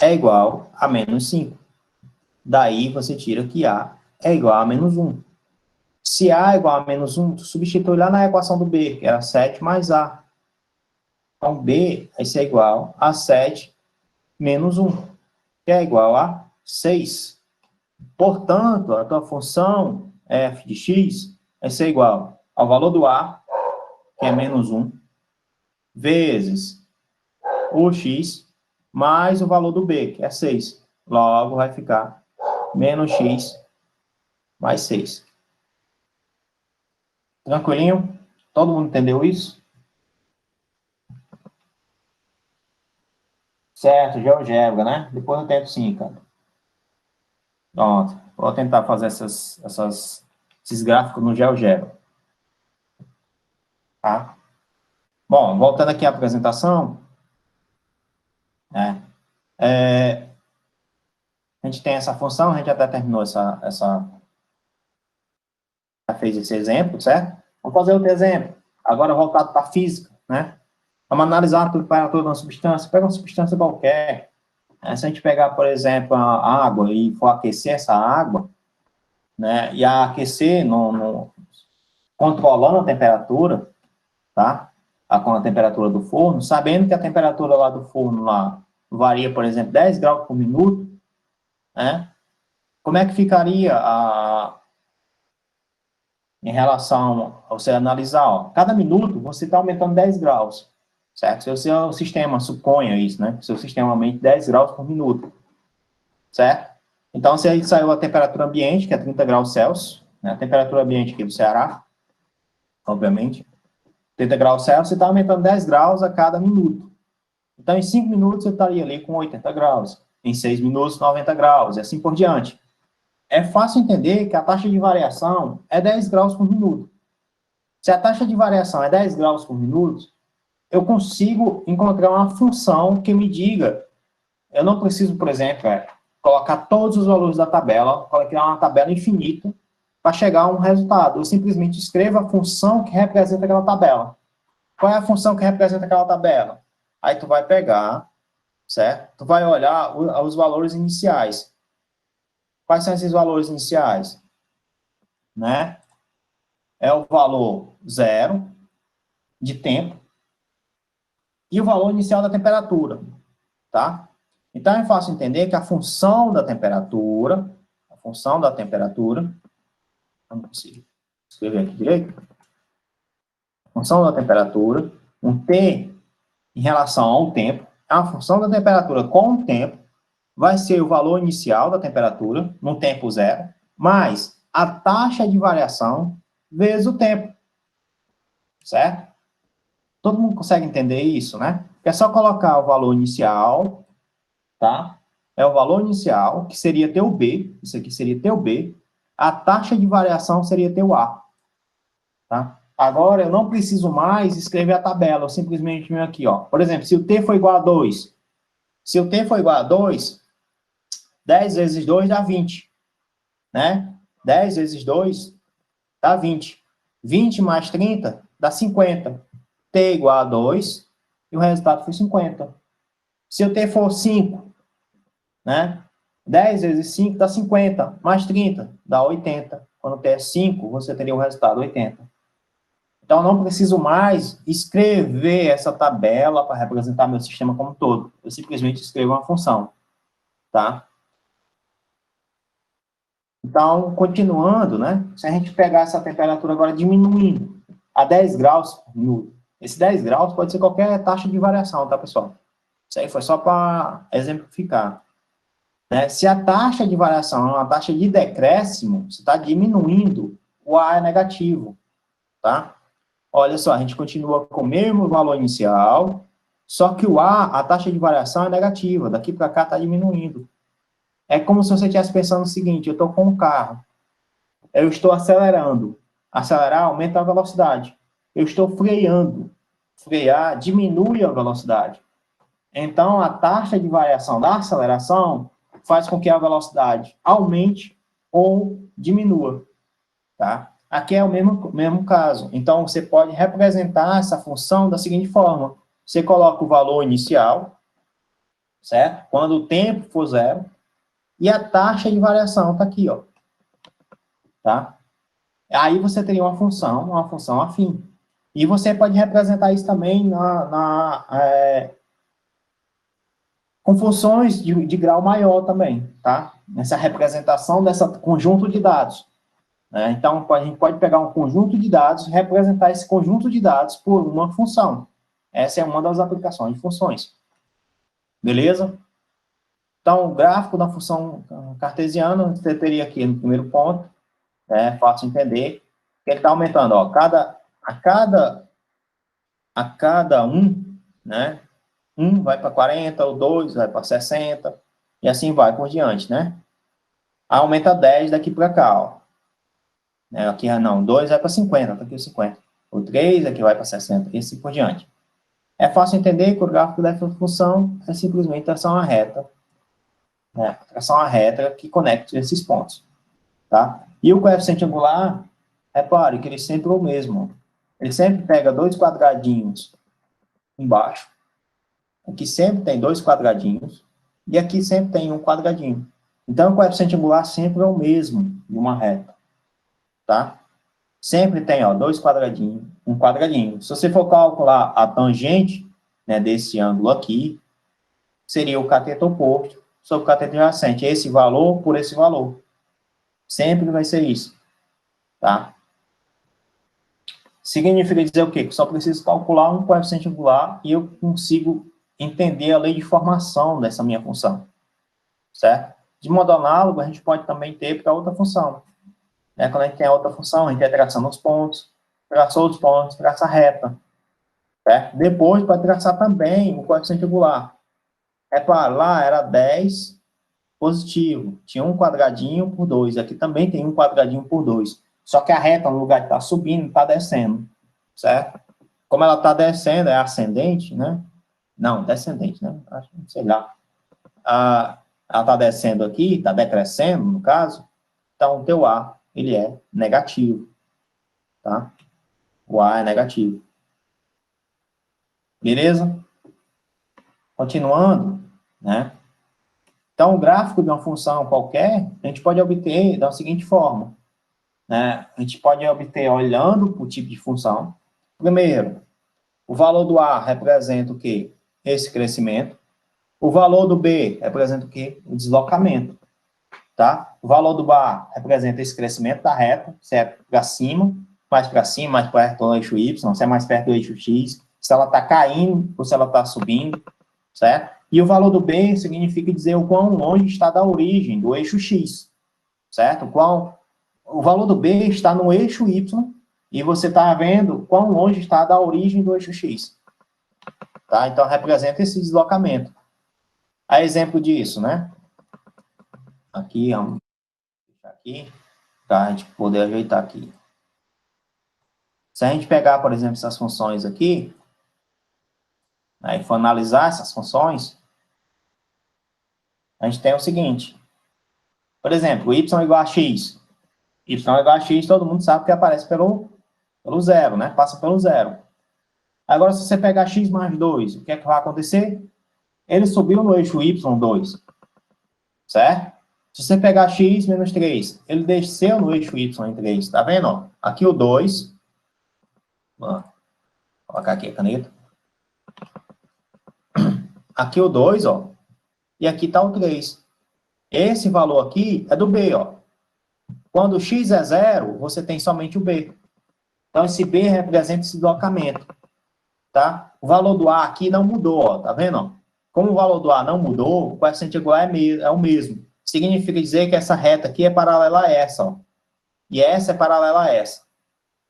é igual a menos 5. Daí você tira que A é igual a menos 1. Se A é igual a menos 1, tu substitui lá na equação do B, que era 7 mais A. Então, B vai ser igual a 7 menos 1, que é igual a 6. Portanto, a tua função f de x vai ser igual ao valor do A, que é menos 1, vezes o x, mais o valor do B, que é 6. Logo, vai ficar menos x mais 6. Tranquilinho? Todo mundo entendeu isso? Certo, GeoGebra, né? Depois eu tento sim, cara. Pronto. Vou tentar fazer esses gráficos no GeoGebra. Tá? Bom, voltando aqui à apresentação, né? A gente tem essa função, a gente até terminou já fez esse exemplo, certo? Vamos fazer outro exemplo. Agora voltado para a física, né? Vamos analisar a temperatura de uma substância. Pega uma substância qualquer. Se a gente pegar, por exemplo, a água e for aquecer essa água, né, e aquecer controlando a temperatura, tá? Com a temperatura do forno, sabendo que a temperatura lá do forno lá varia, por exemplo, 10 graus por minuto, né? Como é que ficaria em relação a você analisar, ó, cada minuto você está aumentando 10 graus, certo? Se o seu sistema, suponha isso, né? Seu sistema aumente 10 graus por minuto, certo? Então, se aí saiu a temperatura ambiente, que é 30 graus Celsius, né? A temperatura ambiente aqui do Ceará, obviamente, 30 graus Celsius, você está aumentando 10 graus a cada minuto. Então, em 5 minutos, você estaria ali com 80 graus. Em 6 minutos, 90 graus, e assim por diante. É fácil entender que a taxa de variação é 10 graus por minuto. Se a taxa de variação é 10 graus por minuto, eu consigo encontrar uma função que me diga, eu não preciso, por exemplo, colocar todos os valores da tabela, criar uma tabela infinita para chegar a um resultado. Eu simplesmente escrevo a função que representa aquela tabela. Qual é a função que representa aquela tabela? Aí tu vai pegar, certo? Tu vai olhar os valores iniciais. Quais são esses valores iniciais? Né? É o valor zero de tempo e o valor inicial da temperatura, tá? Então, é fácil entender que a função da temperatura, não consigo escrever aqui direito, a função da temperatura, um T em relação ao tempo, a função da temperatura com o tempo vai ser o valor inicial da temperatura, no tempo zero, mais a taxa de variação vezes o tempo, certo? Todo mundo consegue entender isso, né? É só colocar o valor inicial, tá? É o valor inicial, que seria teu B, isso aqui seria teu B, a taxa de variação seria teu A, tá? Agora, eu não preciso mais escrever a tabela, eu simplesmente venho aqui, ó. Por exemplo, se o T for igual a 2, se o T for igual a 2, 10 vezes 2 dá 20, né? 10 vezes 2 dá 20. 20 mais 30 dá 50. T igual a 2 e o resultado foi 50. Se o T for 5, né? 10 vezes 5 dá 50, mais 30 dá 80. Quando T é 5, você teria o resultado 80. Então, não preciso mais escrever essa tabela para representar meu sistema como um todo. Eu simplesmente escrevo uma função, tá? Então, continuando, né? Se a gente pegar essa temperatura agora diminuindo a 10 graus por minuto, esse 10 graus pode ser qualquer taxa de variação, tá, pessoal? Isso aí foi só para exemplificar. Né? Se a taxa de variação é uma taxa de decréscimo, você está diminuindo, o A é negativo, tá? Olha só, a gente continua com o mesmo valor inicial, só que o A, a taxa de variação é negativa, daqui para cá está diminuindo. É como se você estivesse pensando o seguinte, eu estou com um carro, eu estou acelerando, acelerar aumenta a velocidade, eu estou freando, frear diminui a velocidade. Então, a taxa de variação da aceleração faz com que a velocidade aumente ou diminua, tá? Aqui é o mesmo caso. Então, você pode representar essa função da seguinte forma. Você coloca o valor inicial, certo? Quando o tempo for zero, e a taxa de variação está aqui, ó. Tá? Aí você teria uma função afim. E você pode representar isso também com funções de grau maior também, tá? Nessa representação desse conjunto de dados. Né? Então, a gente pode pegar um conjunto de dados e representar esse conjunto de dados por uma função. Essa é uma das aplicações de funções. Beleza? Então, o gráfico da função cartesiana, você teria aqui no primeiro ponto, é fácil entender, que ele está aumentando, ó, a cada né? 1 vai para 40, o 2 vai para 60, e assim vai por diante, né? Aumenta 10 daqui para cá, ó. Aqui, não, 2 vai para 50, tá aqui o 50. O 3 aqui vai para 60, e assim por diante. É fácil entender que o gráfico dessa função é simplesmente traçar uma reta, né? Traçar uma reta que conecta esses pontos, tá? E o coeficiente angular, repare que ele sempre é o mesmo. Ele sempre pega dois quadradinhos embaixo, aqui sempre tem dois quadradinhos, e aqui sempre tem um quadradinho. Então, o coeficiente angular sempre é o mesmo de uma reta, tá? Sempre tem, ó, dois quadradinhos, um quadradinho. Se você for calcular a tangente, né, desse ângulo aqui, seria o cateto oposto sobre o cateto adjacente. Esse valor por esse valor. Sempre vai ser isso, tá? Significa dizer o quê? Que só preciso calcular um coeficiente angular e eu consigo entender a lei de formação dessa minha função, certo? De modo análogo, a gente pode também ter para outra função. Né? Quando a gente tem a outra função, a gente vai traçando os pontos, traçou os pontos, traça a reta, certo? Depois, para traçar também o coeficiente angular. Repara, lá era 10 positivo, tinha um quadradinho por 2, aqui também tem um quadradinho por 2. Só que a reta, no lugar de estar subindo, está descendo, certo? Como ela está descendo, é ascendente, né? Não, descendente, né? Acho, sei lá. Ela está descendo aqui, está decrescendo, no caso, então o teu A, ele é negativo, tá? O A é negativo. Beleza? Continuando, né? Então, o gráfico de uma função qualquer, a gente pode obter da seguinte forma, né? A gente pode obter olhando para o tipo de função. Primeiro, o valor do A representa o quê? Esse crescimento. O valor do B representa o quê? O deslocamento, tá? O valor do A representa esse crescimento da reta, se é para cima, mais perto do eixo Y, se é mais perto do eixo X, se ela está caindo ou se ela está subindo, certo? E o valor do B significa dizer o quão longe está da origem, do eixo X, certo? O valor do B está no eixo Y e você está vendo quão longe está da origem do eixo X, tá? Então, representa esse deslocamento. A exemplo disso, né? Aqui, vamos deixar aqui, para a gente poder ajeitar aqui. Se a gente pegar, por exemplo, essas funções aqui, né, e for analisar essas funções, a gente tem o seguinte. Por exemplo, y igual a x. Y igual a x, todo mundo sabe que aparece pelo zero, né? Passa pelo zero. Agora, se você pegar x mais 2, o que é que vai acontecer? Ele subiu no eixo y2, certo? Se você pegar x menos 3, ele desceu no eixo y3, tá vendo? Ó? Aqui o 2, vou colocar aqui a caneta. Aqui o 2, ó, e aqui está o 3. Esse valor aqui é do B, ó. Quando o x é zero, você tem somente o B. Então, esse B representa esse deslocamento, tá? O valor do A aqui não mudou, ó, tá vendo? Ó? Como o valor do A não mudou, o coeficiente igual é o mesmo. Significa dizer que essa reta aqui é paralela a essa, ó. E essa é paralela a essa.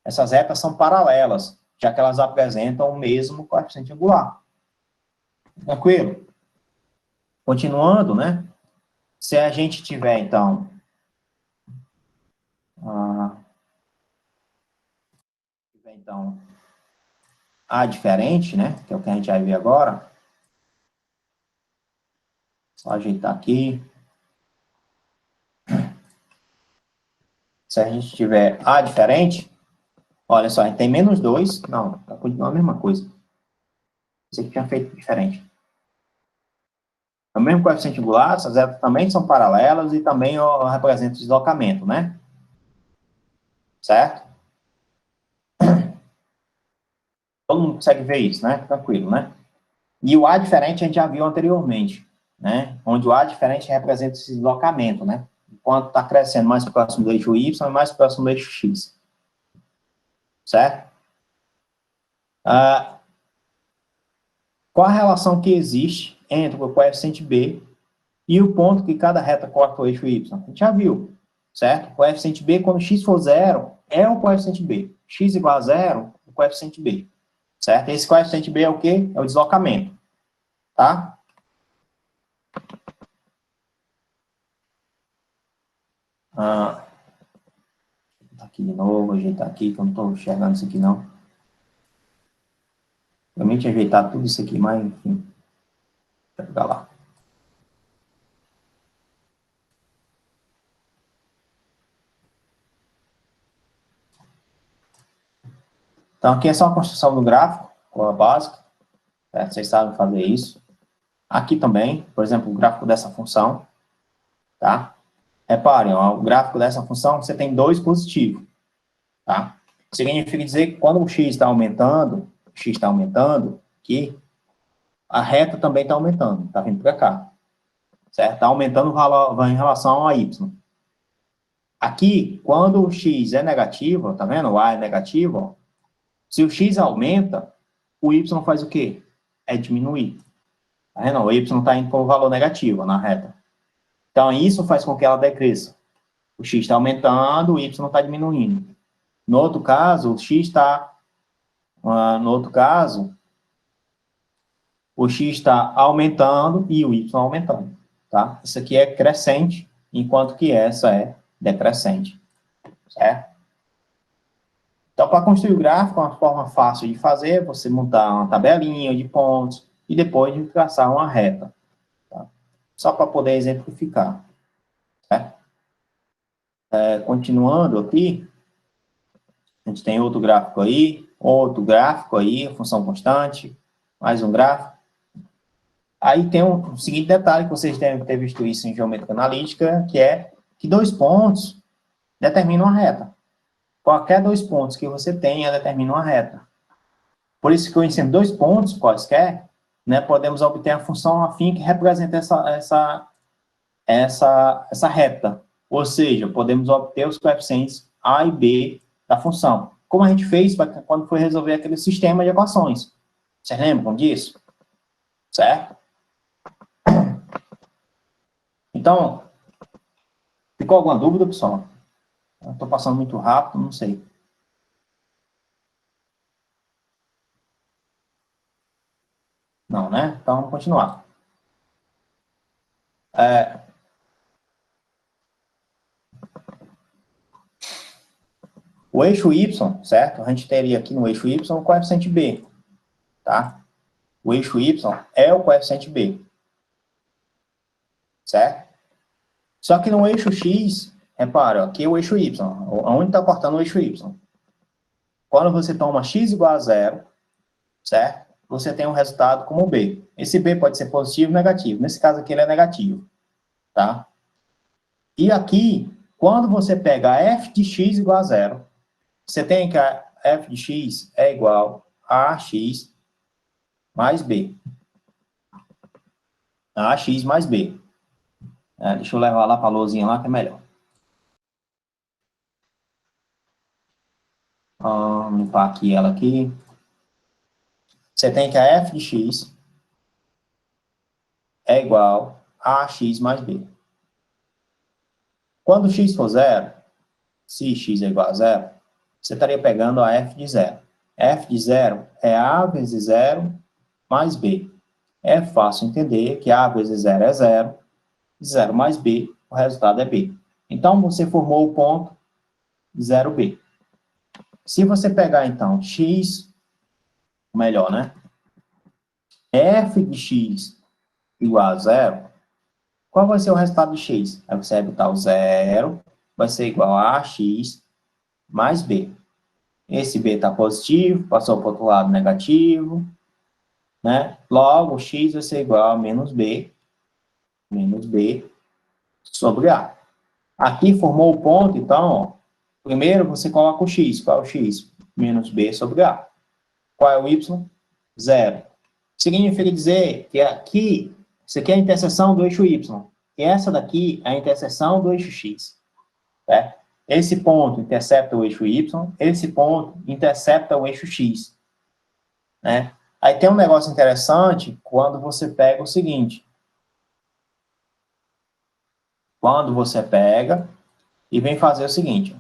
Essas retas são paralelas, já que elas apresentam o mesmo coeficiente angular. Tranquilo? Continuando, né? Se a gente tiver, então, A diferente, né? Que é o que a gente vai ver agora. Só ajeitar aqui. Se a gente tiver A diferente, olha só, a gente tem menos 2. Não, tá continuando a mesma coisa. Esse aqui tinha feito diferente. É o mesmo coeficiente angular, essas retas também são paralelas e também representam o deslocamento, né? Certo? Todo mundo consegue ver isso, né? Tranquilo, né? E o A diferente a gente já viu anteriormente, né? Onde o A diferente representa esse deslocamento, né? Enquanto está crescendo mais próximo do eixo Y e mais próximo do eixo X. Certo? Qual a relação que existe entre o coeficiente B e o ponto que cada reta corta o eixo Y? A gente já viu, certo? O coeficiente B, quando x for zero, é o coeficiente B. X igual a zero, o coeficiente B. Certo? Esse coeficiente B é o quê? É o deslocamento. Tá? Aqui de novo, ajeitar aqui, que eu não estou enxergando isso aqui, não. Realmente ajeitar tudo isso aqui, mas, enfim. Vou pegar lá. Então, aqui é só a construção do gráfico, com a básica. Certo? Vocês sabem fazer isso. Aqui também, por exemplo, o gráfico dessa função, tá? Reparem, ó, o gráfico dessa função, você tem 2 positivos, tá? Significa dizer que quando o x está aumentando, aqui, a reta também está aumentando, está vindo para cá, certo? Está aumentando o valor em relação a y. Aqui, quando o x é negativo, tá vendo? O a é negativo, ó. Se o x aumenta, o y faz o quê? É diminuir. Tá vendo? O y está indo com o valor negativo na reta. Então, isso faz com que ela decresça. O x está aumentando, o y está diminuindo. No outro caso, o x está... no outro caso, o x está aumentando e o y aumentando. Tá? Isso aqui é crescente, enquanto que essa é decrescente. Certo? Então, para construir o gráfico, uma forma fácil de fazer é você montar uma tabelinha de pontos e depois de traçar uma reta. Tá? Só para poder exemplificar. Certo? Continuando aqui, a gente tem outro gráfico aí, função constante, mais um gráfico. Aí tem um seguinte detalhe, que vocês devem ter visto isso em geometria analítica, que é que 2 pontos determinam a reta. Qualquer 2 pontos que você tenha determina uma reta. Por isso que eu ensino 2 pontos quaisquer, né, podemos obter a função afim que representa essa reta. Ou seja, podemos obter os coeficientes A e B da função. Como a gente fez quando foi resolver aquele sistema de equações. Vocês lembram disso? Certo? Então, ficou alguma dúvida, pessoal? Estou passando muito rápido, não sei. Não, né? Então, vamos continuar. O eixo Y, certo? A gente teria aqui no eixo Y o coeficiente B, tá? O eixo Y é o coeficiente B, certo? Só que no eixo X, repara, aqui é o eixo Y, onde está cortando o eixo Y. Quando você toma x igual a zero, certo? Você tem um resultado como B. Esse B pode ser positivo ou negativo. Nesse caso aqui ele é negativo, tá? E aqui, quando você pega f de x igual a zero, você tem que a f de x é igual a x mais b. A x mais b. Deixa eu levar lá para a lousinha lá, que é melhor. Vamos limpar aqui ela aqui. Você tem que a f de x é igual a x mais b. Quando x for zero, se x é igual a zero, você estaria pegando a f de zero. F de zero é a vezes zero mais b. É fácil entender que a vezes zero é zero, zero mais b, o resultado é b. Então, você formou o ponto 0b. Se você pegar, então, x, melhor, né? F de x igual a zero, qual vai ser o resultado de x? Aí você vai botar o zero, vai ser igual a x mais b. Esse b está positivo, passou para o outro lado negativo, né? Logo, x vai ser igual a menos b sobre a. Aqui formou o ponto, então, ó, primeiro você coloca o x. Qual é o x? Menos b sobre a. Qual é o y? Zero. Significa dizer que aqui, isso aqui é a interseção do eixo y. E essa daqui é a interseção do eixo x. Certo? Esse ponto intercepta o eixo y, esse ponto intercepta o eixo x. Né? Aí tem um negócio interessante quando você pega o seguinte. Quando você pega e vem fazer o seguinte.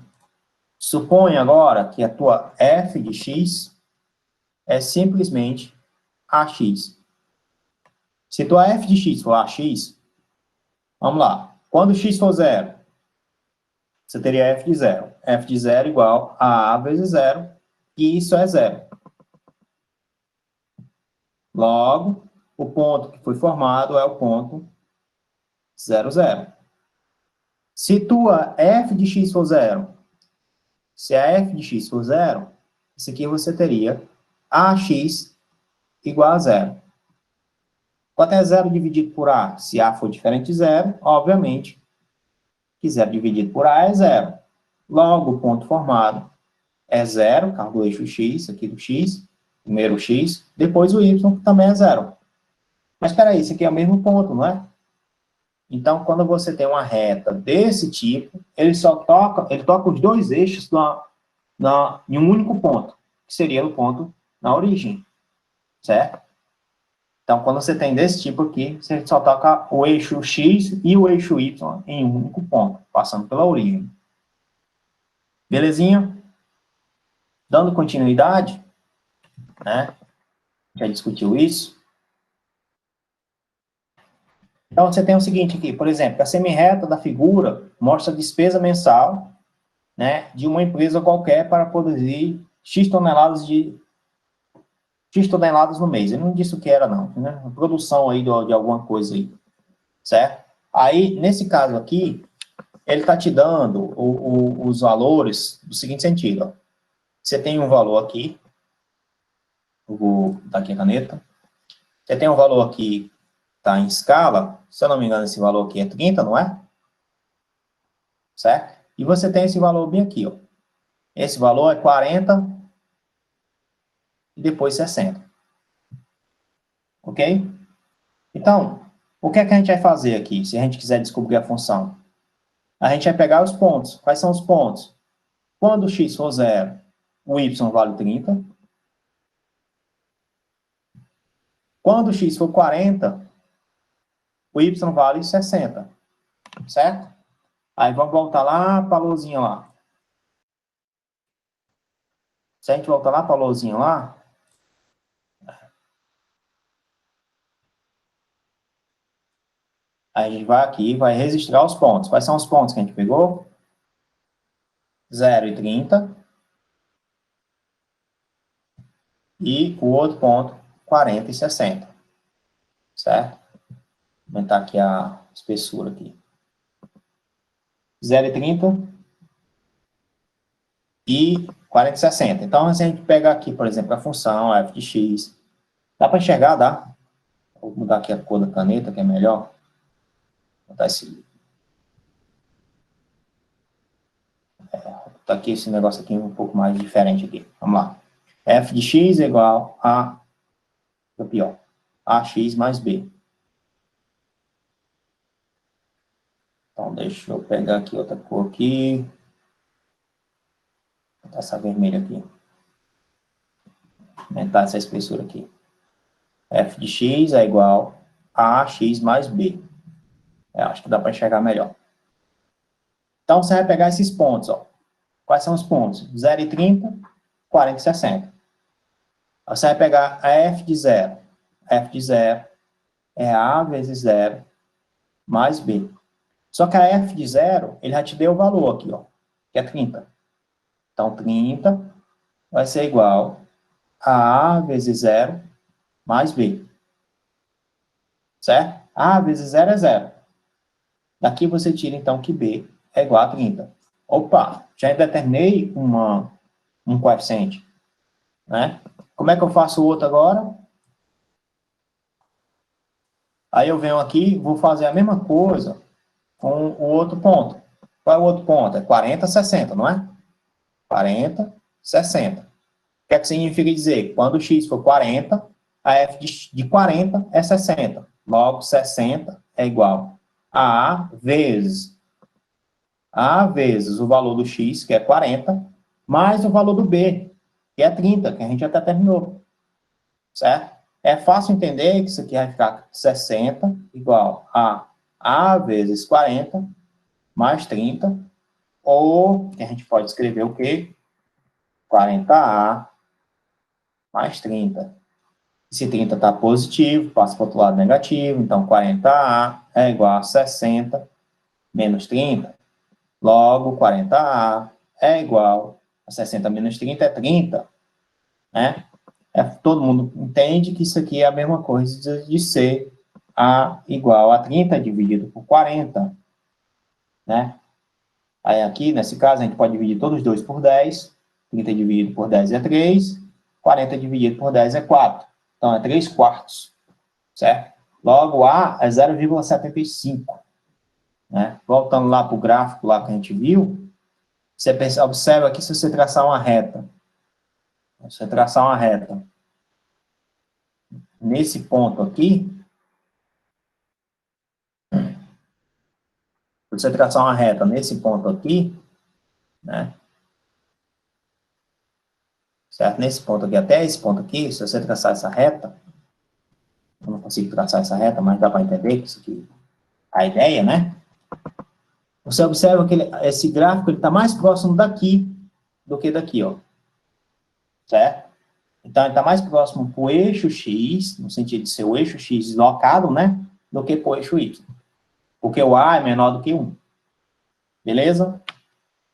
Supõe agora que a tua f de x é simplesmente ax. Se tua f de x for ax, vamos lá. Quando x for zero, você teria f de zero. F de zero igual a vezes zero, e isso é zero. Logo, o ponto que foi formado é o ponto 0, 0. Se tua f de x for zero, se a f de x for zero, isso aqui você teria ax igual a zero. Quanto é 0 dividido por A? Se A for diferente de 0, obviamente, que 0 dividido por A é 0. Logo, o ponto formado é 0, carro do eixo X, aqui do X, primeiro o X, depois o Y, que também é 0. Mas, espera aí, isso aqui é o mesmo ponto, não é? Então, quando você tem uma reta desse tipo, ele toca os dois eixos em um único ponto, que seria o ponto na origem, certo? Então, quando você tem desse tipo aqui, você só toca o eixo X e o eixo Y em um único ponto, passando pela origem. Belezinha? Dando continuidade, né? Já discutiu isso. Então, você tem o seguinte aqui, por exemplo, a semirreta da figura mostra a despesa mensal, né, de uma empresa qualquer para produzir X toneladas no mês. Eu não disse o que era, não, né? Produção aí de alguma coisa aí, certo? Aí, nesse caso aqui, ele está te dando os valores do seguinte sentido, ó. Você tem um valor aqui, eu vou dar aqui a caneta, você tem um valor aqui, está em escala, se eu não me engano, esse valor aqui é 30, não é? Certo? E você tem esse valor bem aqui, ó. Esse valor é 40 e depois 60. Ok? Então, o que é que a gente vai fazer aqui, se a gente quiser descobrir a função? A gente vai pegar os pontos. Quais são os pontos? Quando o x for 0, o y vale 30. Quando o x for 40, o y vale 60. Certo? Aí vamos voltar lá para a lousinha lá. Se a gente voltar lá para a lousinha lá, aí a gente vai aqui, vai registrar os pontos. Quais são os pontos que a gente pegou? 0 e 30. E o outro ponto, 40 e 60. Certo? Vou aumentar aqui a espessura aqui. 0 e 30 e 40 e 60. Então, se a gente pegar aqui, por exemplo, a função f de x, dá para enxergar, dá? Vou mudar aqui a cor da caneta, que é melhor. Vou botar aqui esse negócio aqui um pouco mais diferente aqui. Vamos lá. F de x é igual a, aqui, ó, ax mais b. Então, deixa eu pegar aqui outra cor aqui. Vou botar essa vermelha aqui. Aumentar essa espessura aqui. F de x é igual a ax mais b. Acho que dá para enxergar melhor. Então, você vai pegar esses pontos, ó. Quais são os pontos? 0 e 30, 40 e 60. Você vai pegar a f de 0. F de 0 é a vezes 0 mais b. Só que a f de 0, ele já te deu o valor aqui, ó, que é 30. Então, 30 vai ser igual a a vezes 0 mais b. Certo? A vezes 0 é 0. Daqui você tira, então, que b é igual a 30. Opa, já determinei um coeficiente, né? Como é que eu faço o outro agora? Aí eu venho aqui, vou fazer a mesma coisa com o outro ponto. Qual é o outro ponto? É 40, 60, não é? 40, 60. O que é que significa dizer? Quando o x for 40, a f de 40 é 60. Logo, 60 é igual a A vezes o valor do x, que é 40, mais o valor do b, que é 30, que a gente até terminou. Certo? É fácil entender que isso aqui vai ficar 60 igual a vezes 40 mais 30, ou que a gente pode escrever o quê? 40A mais 30. Se 30 está positivo, passa para o outro lado negativo, então 40A é igual a 60 menos 30. Logo, 40A é igual a 60 menos 30 é 30. Né? Todo mundo entende que isso aqui é a mesma coisa de ser A igual a 30 dividido por 40. Né? Aí aqui, nesse caso, a gente pode dividir todos os dois por 10. 30 dividido por 10 é 3. 40 dividido por 10 é 4. Então, é 3 quartos. Certo? Logo, A é 0,75. Né? Voltando lá para o gráfico lá que a gente viu, você observa aqui se você traçar uma reta. Se você traçar uma reta nesse ponto aqui, se você traçar uma reta nesse ponto aqui, né? Certo? Nesse ponto aqui, até esse ponto aqui, se você traçar essa reta, eu não consigo traçar essa reta, mas dá para entender que isso aqui é a ideia, né? Você observa que esse gráfico está mais próximo daqui do que daqui, ó. Certo? Então, ele está mais próximo para o eixo X, no sentido de ser o eixo X deslocado, né? Do que para o eixo Y. Porque o A é menor do que 1. Beleza?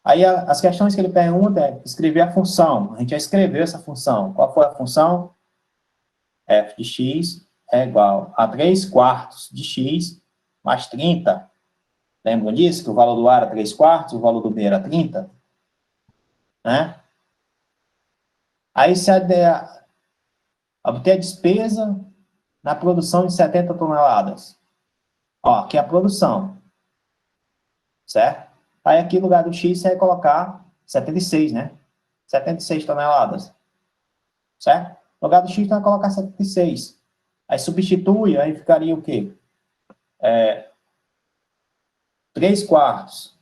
Aí, as questões que ele pergunta é escrever a função. A gente já escreveu essa função. Qual foi a função? F de x é igual a 3/4 de x mais 30. Lembram disso? Que o valor do A era 3/4, o valor do B era 30? Né? Aí, se obter a despesa na produção de 70 toneladas. Ó, aqui é a produção. Certo? Aí, aqui no lugar do x, você vai colocar 76, né? 76 toneladas. Certo? No lugar do x, você vai colocar 76. Aí, substitui, aí ficaria o quê? 3/4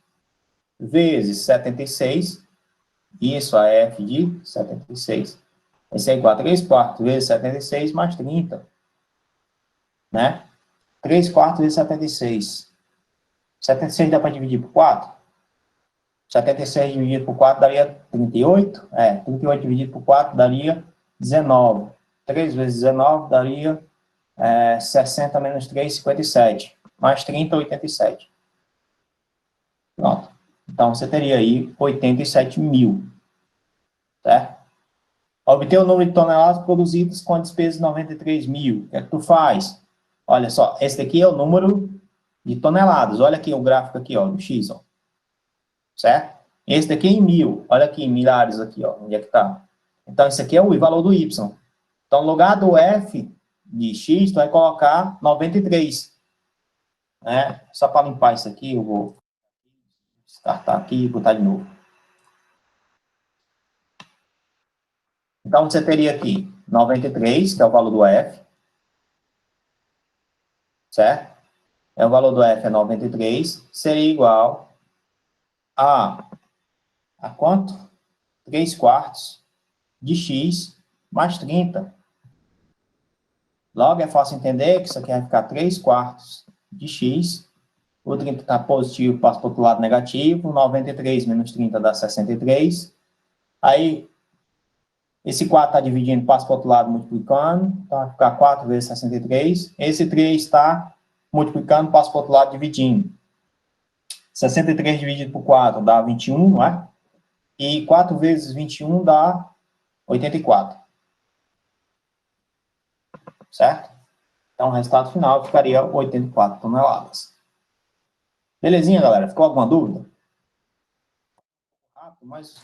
vezes 76, isso a F de 76. Isso é igual a 3/4 vezes 76 mais 30. Né? 3/4 vezes 76. 76 dá para dividir por 4? 76 dividido por 4 daria 38. 38 dividido por 4 daria 19. 3 vezes 19 daria 60 menos 3, 57. Mais 30, 87. Pronto. Então, você teria aí 87 mil. Certo? Obter o número de toneladas produzidas com a despesa de 93 mil. O que é que tu faz? Olha só, esse daqui é o número de toneladas. Olha aqui o gráfico aqui, ó, do X, ó. Certo? Esse daqui é em mil. Olha aqui, em milhares aqui, ó, onde é que tá. Então, esse aqui é o valor do Y. Então, no lugar do F de X, tu vai colocar 93. Né? Só para limpar isso aqui, eu vou descartar aqui e botar de novo. Então, você teria aqui 93, que é o valor do F. Certo? O valor do F é 93, seria igual a quanto? 3/4 de X mais 30. Logo, é fácil entender que isso aqui vai ficar 3/4 de X. O 30 está positivo, passa para o outro lado negativo. 93 menos 30 dá 63. Aí, esse 4 está dividindo, passa para o outro lado multiplicando. Então, vai ficar 4 vezes 63. Esse 3 está multiplicando, passa para o outro lado dividindo. 63 dividido por 4 dá 21, não é? E 4 vezes 21 dá 84. Certo? Então, o resultado final ficaria 84 toneladas. Belezinha, galera? Ficou alguma dúvida? Mas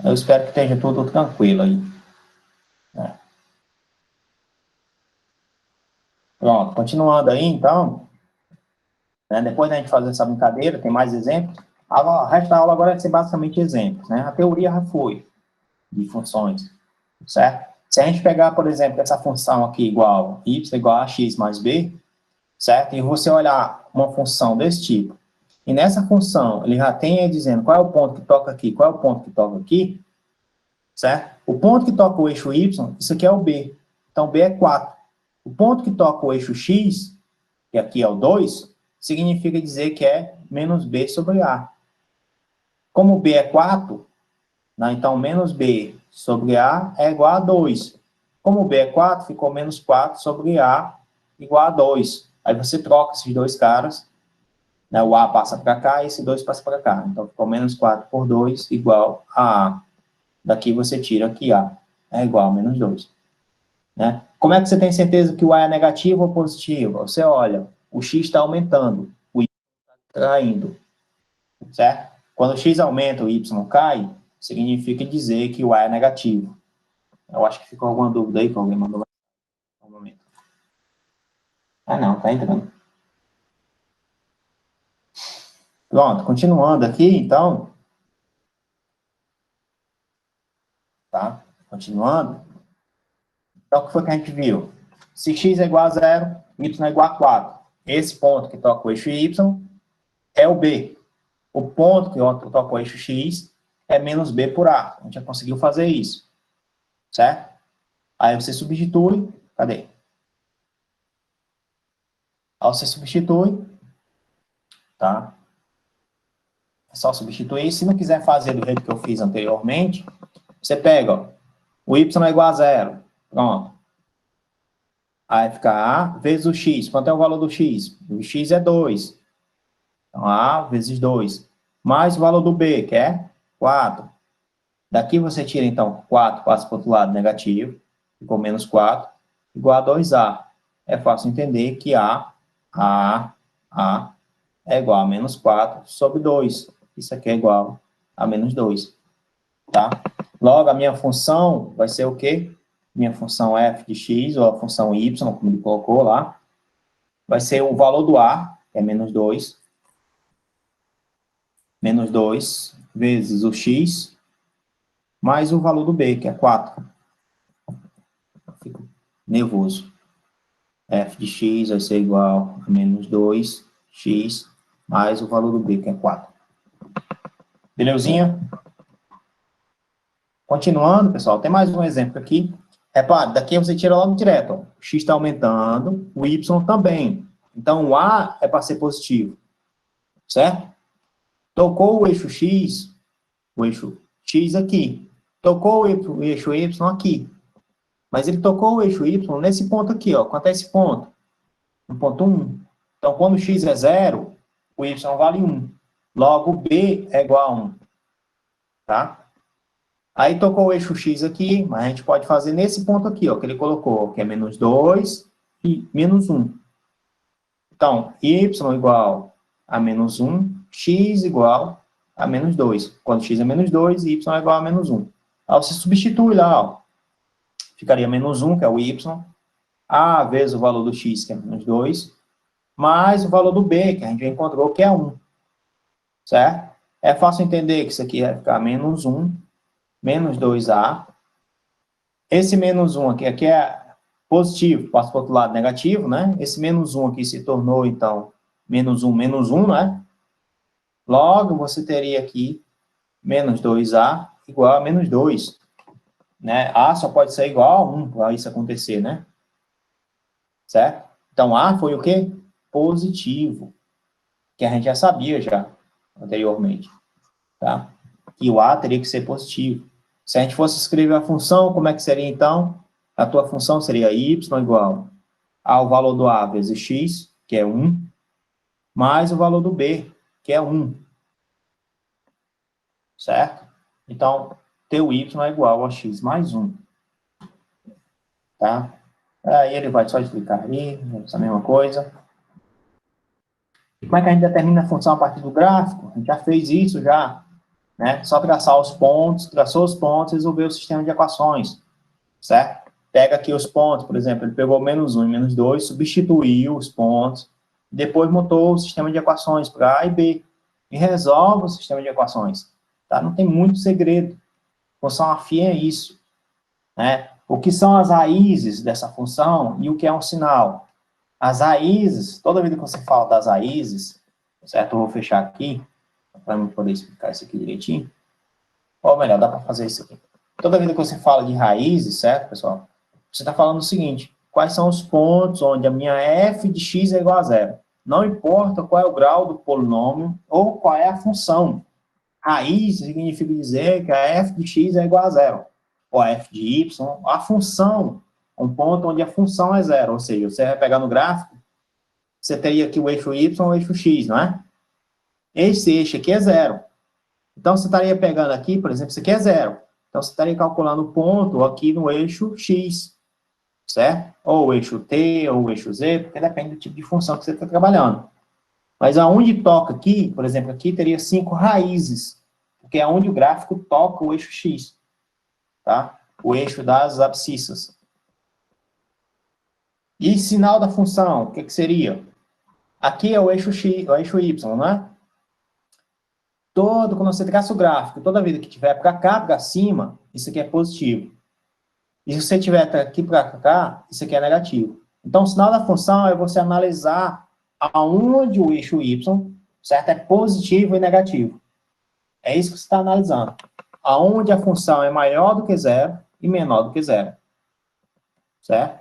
eu espero que esteja tudo tranquilo aí. Pronto, continuando aí, então, né, depois da gente fazer essa brincadeira, tem mais exemplos. O resto da aula agora vai ser basicamente exemplos, né? A teoria já foi de funções, certo? Se a gente pegar, por exemplo, essa função aqui igual y igual a x mais b, certo? E você olhar uma função desse tipo, e nessa função ele já tem aí dizendo qual é o ponto que toca aqui, qual é o ponto que toca aqui, certo? O ponto que toca o eixo y, isso aqui é o b. Então, b é 4. O ponto que toca o eixo x, que aqui é o 2, significa dizer que é menos b sobre a. Como b é 4, né, então menos b sobre a é igual a 2. Como b é 4, ficou menos 4 sobre a igual a 2. Aí você troca esses dois caras, né, o a passa para cá e esse 2 passa para cá. Então, ficou menos 4 por 2 igual a a. Daqui você tira que a é igual a menos 2. Né? Como é que você tem certeza que o a é negativo ou positivo? Você olha, o x está aumentando, o y está caindo, certo? Quando o x aumenta, o y cai, significa dizer que o a é negativo. Eu acho que ficou alguma dúvida aí que alguém mandou. Um momento. Ah, não, tá entrando. Pronto, continuando aqui, então. Tá? Continuando. Então, o que foi que a gente viu? Se x é igual a 0, y é igual a 4. Esse ponto que toca o eixo y é o B. O ponto que toca o eixo x é menos b por a. A gente já conseguiu fazer isso. Certo? Aí você substitui. Cadê? Aí você substitui. Tá? É só substituir. Se não quiser fazer do jeito que eu fiz anteriormente, você pega, ó, o y é igual a 0. Pronto. Aí fica a vezes o x. Quanto é o valor do x? O x é 2. Então, a vezes 2. Mais o valor do b, que é 4. Daqui você tira, então, 4, passa para o outro lado, negativo. Ficou menos 4, igual a 2a. É fácil entender que a é igual a menos 4 sobre 2. Isso aqui é igual a menos 2. Tá? Logo, a minha função vai ser o quê? Minha função f de x, ou a função y, como ele colocou lá, vai ser o valor do a, que é menos 2, vezes o x, mais o valor do b, que é 4. Fico nervoso. F de x vai ser igual a menos 2x, mais o valor do b, que é 4. Belezinha? Continuando, pessoal, tem mais um exemplo aqui. Repare, daqui você tira logo direto. Ó. O x está aumentando, o y também. Então, o a é para ser positivo. Certo? Tocou o eixo x aqui. Tocou o eixo y aqui. Mas ele tocou o eixo y nesse ponto aqui, ó. Quanto é esse ponto? No ponto 1. Então, quando o x é 0, o y vale 1. Logo, b é igual a 1. Tá? Aí tocou o eixo x aqui, mas a gente pode fazer nesse ponto aqui, ó, que ele colocou, que é menos 2 e menos 1. Então, y igual a menos 1, x igual a menos 2. Quando x é menos 2, y é igual a menos 1. Aí você substitui lá, ó. Ficaria menos 1, que é o y, a vezes o valor do x, que é menos 2, mais o valor do b, que a gente já encontrou, que é 1. Certo? É fácil entender que isso aqui vai ficar menos 1, menos 2a. Esse menos 1 aqui é positivo, passa para o outro lado negativo, né? Esse menos 1 aqui se tornou, então, menos 1, né? Logo, você teria aqui menos 2a igual a menos 2. Né? A só pode ser igual a 1 para isso acontecer, né? Certo? Então, A foi o quê? Positivo. Que a gente já sabia já anteriormente. Tá? E o A teria que ser positivo. Se a gente fosse escrever a função, como é que seria então? A tua função seria y igual ao valor do A vezes x, que é 1, mais o valor do B, que é 1. Certo? Então, teu y é igual a x mais 1. Tá? Aí ele vai só explicar aí, essa mesma coisa. E como é que a gente determina a função a partir do gráfico? A gente já fez isso já, né? Só traçar os pontos, traçou os pontos, resolver o sistema de equações, certo? Pega aqui os pontos, por exemplo, ele pegou menos 1 e menos 2, substituiu os pontos, depois montou o sistema de equações para A e B, e resolve o sistema de equações, tá? Não tem muito segredo. Função afim é isso, né? O que são as raízes dessa função e o que é um sinal? As raízes, toda vez que você fala das raízes, certo? Eu vou fechar aqui, para eu poder explicar isso aqui direitinho. Ou melhor, dá para fazer isso aqui. Toda vez que você fala de raízes, certo, pessoal? Você está falando o seguinte, quais são os pontos onde a minha f de x é igual a 0? Não importa qual é o grau do polinômio ou qual é a função. Raiz significa dizer que a f de x é igual a 0. Ou a f de y, a função, um ponto onde a função é 0. Ou seja, você vai pegar no gráfico, você teria aqui o eixo y e o eixo x, não é? Esse eixo aqui é 0. Então, você estaria pegando aqui, por exemplo, isso aqui é 0. Então, você estaria calculando o ponto aqui no eixo x, certo? Ou o eixo t, ou o eixo z, porque depende do tipo de função que você está trabalhando. Mas aonde toca aqui, por exemplo, aqui teria 5 raízes, porque é onde o gráfico toca o eixo x, tá? O eixo das abscissas. E sinal da função, o que, que seria? Aqui é o eixo X, o eixo Y, né? Quando você traça o gráfico, toda vida que tiver para cá, para cima, isso aqui é positivo. E se você tiver aqui para cá, isso aqui é negativo. Então, o sinal da função é você analisar aonde o eixo Y, certo? É positivo e negativo. É isso que você está analisando. Aonde a função é maior do que zero e menor do que zero. Certo?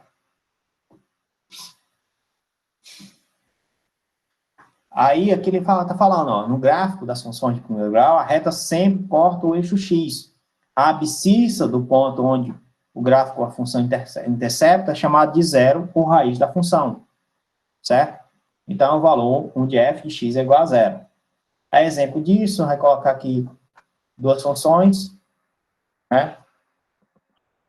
Aí, aqui ele está falando, ó, no gráfico das funções de primeiro grau, a reta sempre corta o eixo X. A abscissa do ponto onde o gráfico, a função intercepta, é chamado de zero por raiz da função. Certo? Então, o valor onde f de x é igual a zero. A exemplo disso, vai colocar aqui duas funções, né?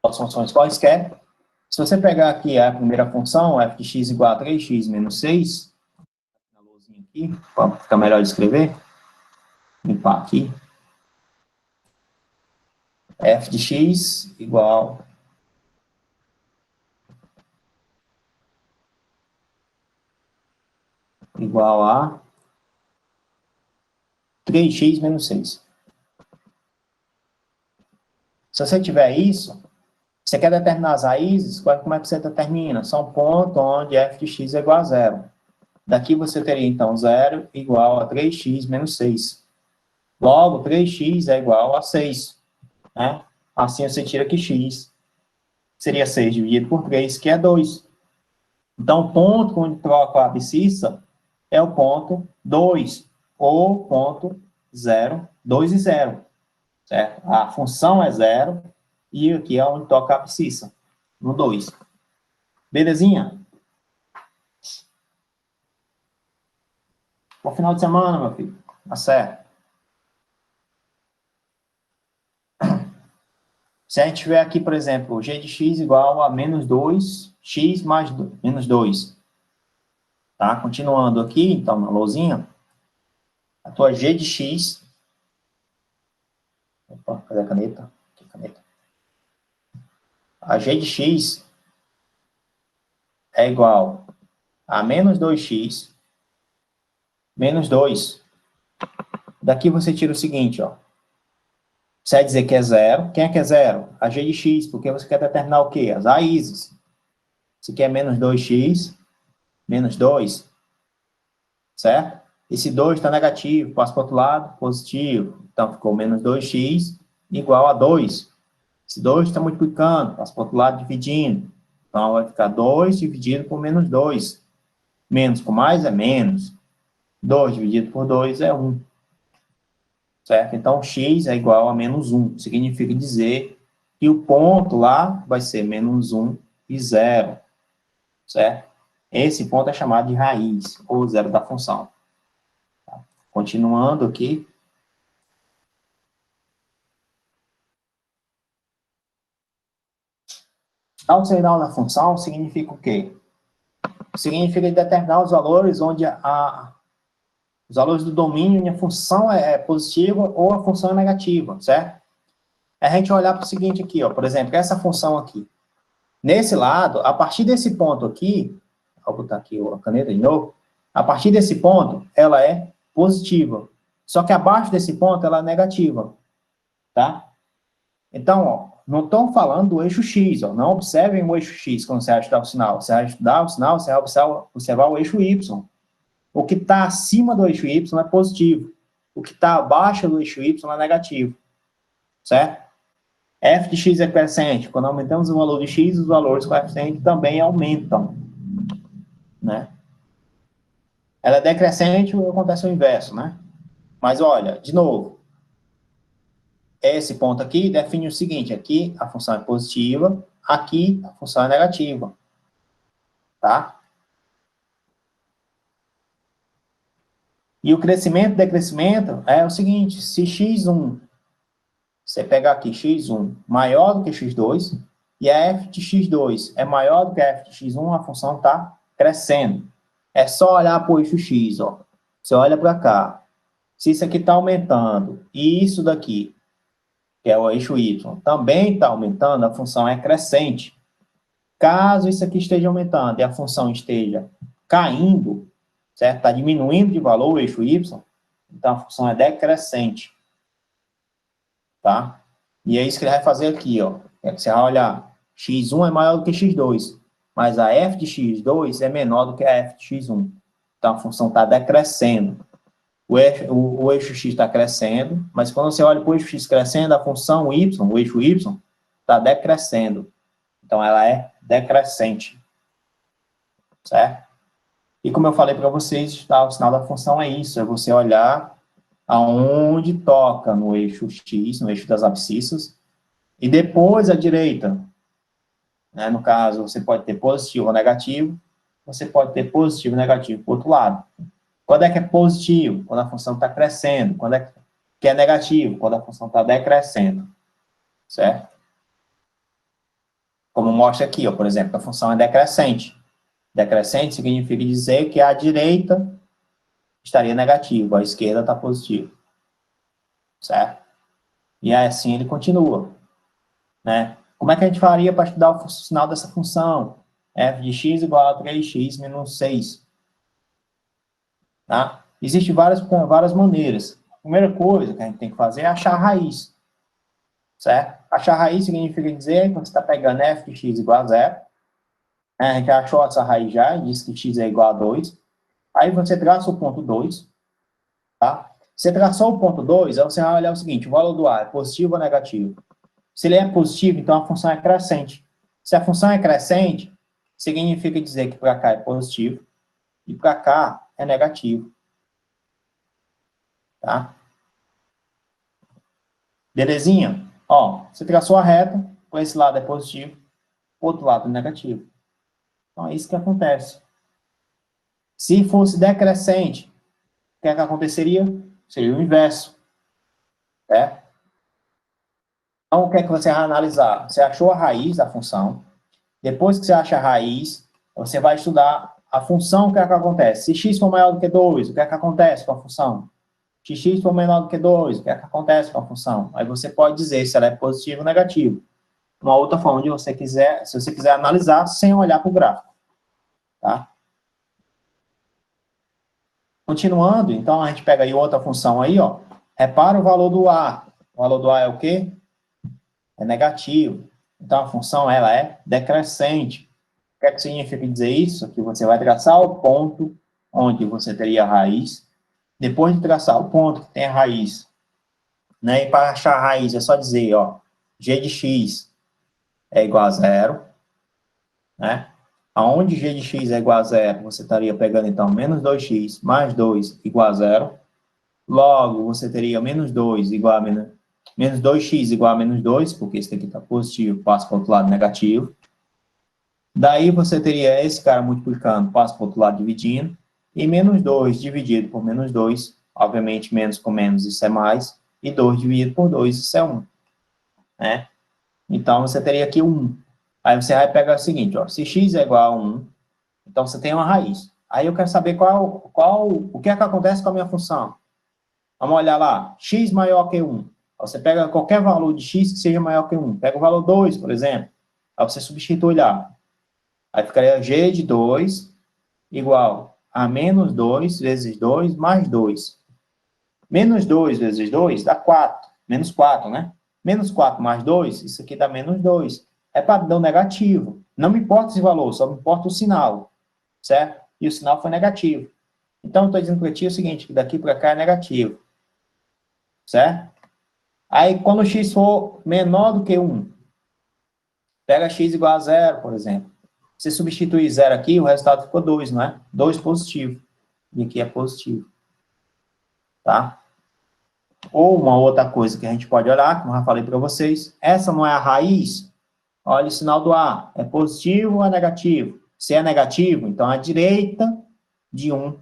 Duas funções quaisquer. Se você pegar aqui a primeira função, f de x igual a 3x menos 6, na luzinha aqui, para ficar melhor de escrever, limpar aqui, f de x igual a 3x menos 6. Se você tiver isso, você quer determinar as raízes, como é que você determina? São pontos onde f de x é igual a zero. Daqui você teria, então, 0 igual a 3x menos 6. Logo, 3x é igual a 6. Né? Assim, você tira que x seria 6 dividido por 3, que é 2. Então, o ponto onde troca a abscissa é o ponto 2, ou ponto 0, 2 e 0. Certo? A função é 0, e aqui é onde toca a abscissa, no 2. Belezinha? Bom final de semana, meu filho. Tá certo. Se a gente tiver aqui, por exemplo, g de x igual a menos 2x mais menos 2. Tá? Continuando aqui, então, na lousinha, a tua g de x... Opa, cadê a caneta? Aqui, caneta. A g de x é igual a menos 2x menos 2. Daqui você tira o seguinte, ó. Você vai dizer que é zero. Quem é que é zero? A g de x, porque você quer determinar o quê? As raízes. Você quer menos 2x, menos 2, certo? Esse 2 está negativo, passa para o outro lado, positivo. Então, ficou menos 2x igual a 2. Esse 2 está multiplicando, passa para o outro lado, dividindo. Então, vai ficar 2 dividido por menos 2. Menos com mais é menos. 2 dividido por 2 é 1. Certo? Então, x é igual a menos 1. Significa dizer que o ponto lá vai ser menos 1 e 0. Certo? Esse ponto é chamado de raiz, ou zero da função. Tá? Continuando aqui. Ao sinal da função significa o quê? Significa determinar os valores onde os valores do domínio onde a função é positiva ou a função é negativa, certo? A gente olhar para o seguinte aqui, ó, por exemplo, essa função aqui. Nesse lado, a partir desse ponto aqui, vou botar aqui a caneta de novo, a partir desse ponto, ela é positiva. Só que abaixo desse ponto, ela é negativa, tá? Então, ó, não estão falando do eixo X, ó, não observem o eixo X quando você vai estudar o sinal. Você vai estudar o sinal, você vai observar o eixo Y. O que está acima do eixo Y é positivo. O que está abaixo do eixo Y é negativo. Certo? F de x é crescente. Quando aumentamos o valor de x, os valores coeficientes também aumentam. Né? Ela é decrescente, acontece o inverso, né? Mas olha, de novo, esse ponto aqui define o seguinte, aqui a função é positiva, aqui a função é negativa. Tá? E o crescimento e decrescimento é o seguinte, se x1, você pegar aqui x1 maior do que x2, e a f de x2 é maior do que a f de x1, a função está crescendo. É só olhar para o eixo x, ó. Você olha para cá. Se isso aqui está aumentando, e isso daqui, que é o eixo y, também está aumentando, a função é crescente. Caso isso aqui esteja aumentando e a função esteja caindo, certo? Está diminuindo de valor o eixo y, então a função é decrescente, tá? E é isso que ele vai fazer aqui, ó. É que você vai olhar, x1 é maior do que x2, mas a f de x2 é menor do que a f de x1. Então a função está decrescendo. O eixo x está crescendo, mas quando você olha para o eixo x crescendo, a função y, o eixo y, está decrescendo. Então ela é decrescente, certo? E como eu falei para vocês, tá, o sinal da função é isso, é você olhar aonde toca no eixo x, no eixo das abscissas, e depois à direita. Né? No caso, você pode ter positivo ou negativo, você pode ter positivo e negativo para o outro lado. Quando é que é positivo? Quando a função está crescendo. Quando é que é negativo? Quando a função está decrescendo. Certo? Como mostra aqui, ó, por exemplo, a função é decrescente. Decrescente significa dizer que a direita estaria negativo, a esquerda está positivo. Certo? E assim ele continua. Né? Como é que a gente faria para estudar o sinal dessa função? F de x igual a 3x menos 6. Tá? Existem várias maneiras. A primeira coisa que a gente tem que fazer é achar a raiz. Certo? Achar a raiz significa dizer que você está pegando f de x igual a 0. A gente achou essa raiz já, diz que x é igual a 2. Aí você traça o ponto 2. Tá? Você traçou o ponto 2, aí você vai olhar o seguinte, o valor do a é positivo ou negativo? Se ele é positivo, então a função é crescente. Se a função é crescente, significa dizer que para cá é positivo e para cá é negativo. Tá? Belezinha? Ó, você traçou a reta, com esse lado é positivo, o outro lado é negativo. Então é isso que acontece. Se fosse decrescente, o que é que aconteceria? Seria o inverso. Né? Então o que é que você vai analisar? Você achou a raiz da função. Depois que você acha a raiz, você vai estudar a função, o que é que acontece. Se x for maior do que 2, o que é que acontece com a função? Se x for menor do que 2, o que é que acontece com a função? Aí você pode dizer se ela é positiva ou negativa. Uma outra forma de você quiser, se você quiser analisar sem olhar para o gráfico. Tá? Continuando, então a gente pega aí outra função aí, ó. Repara o valor do a. O valor do a é o quê? É negativo. Então a função ela é decrescente. O que é que significa dizer isso? Que você vai traçar o ponto onde você teria a raiz. Depois de traçar o ponto que tem a raiz, né? E para achar a raiz é só dizer, ó, g de x é igual a 0, né? Aonde g de x é igual a 0, você estaria pegando, então, menos 2x mais 2 igual a 0. Logo, você teria menos 2 igual a menos 2x igual a menos 2, porque esse aqui está positivo, passa para o outro lado negativo. Daí você teria esse cara multiplicando, passa para o outro lado dividindo, e menos 2 dividido por menos 2, obviamente menos com menos isso é mais, e 2 dividido por 2 isso é 1. Né? Então você teria aqui 1. Aí você vai pegar o seguinte, ó, se x é igual a 1, então você tem uma raiz. Aí eu quero saber o que é que acontece com a minha função. Vamos olhar lá, x maior que 1. Você pega qualquer valor de x que seja maior que 1. Pega o valor 2, por exemplo. Aí você substitui lá. Aí ficaria g de 2 igual a menos 2 vezes 2 mais 2. Menos 2 vezes 2 dá 4. Menos 4, né? Menos 4 mais 2, isso aqui dá menos 2. É padrão negativo. Não me importa esse valor, só me importa o sinal. Certo? E o sinal foi negativo. Então, eu estou dizendo para ti o seguinte, que daqui para cá é negativo. Certo? Aí, quando x for menor do que 1, pega x igual a 0, por exemplo. Você substituir 0 aqui, o resultado ficou 2, não é? 2 positivo. E aqui é positivo. Tá? Ou uma outra coisa que a gente pode olhar, como eu já falei para vocês, essa não é a raiz? Olha o sinal do A. É positivo ou é negativo? Se é negativo, então a direita de 1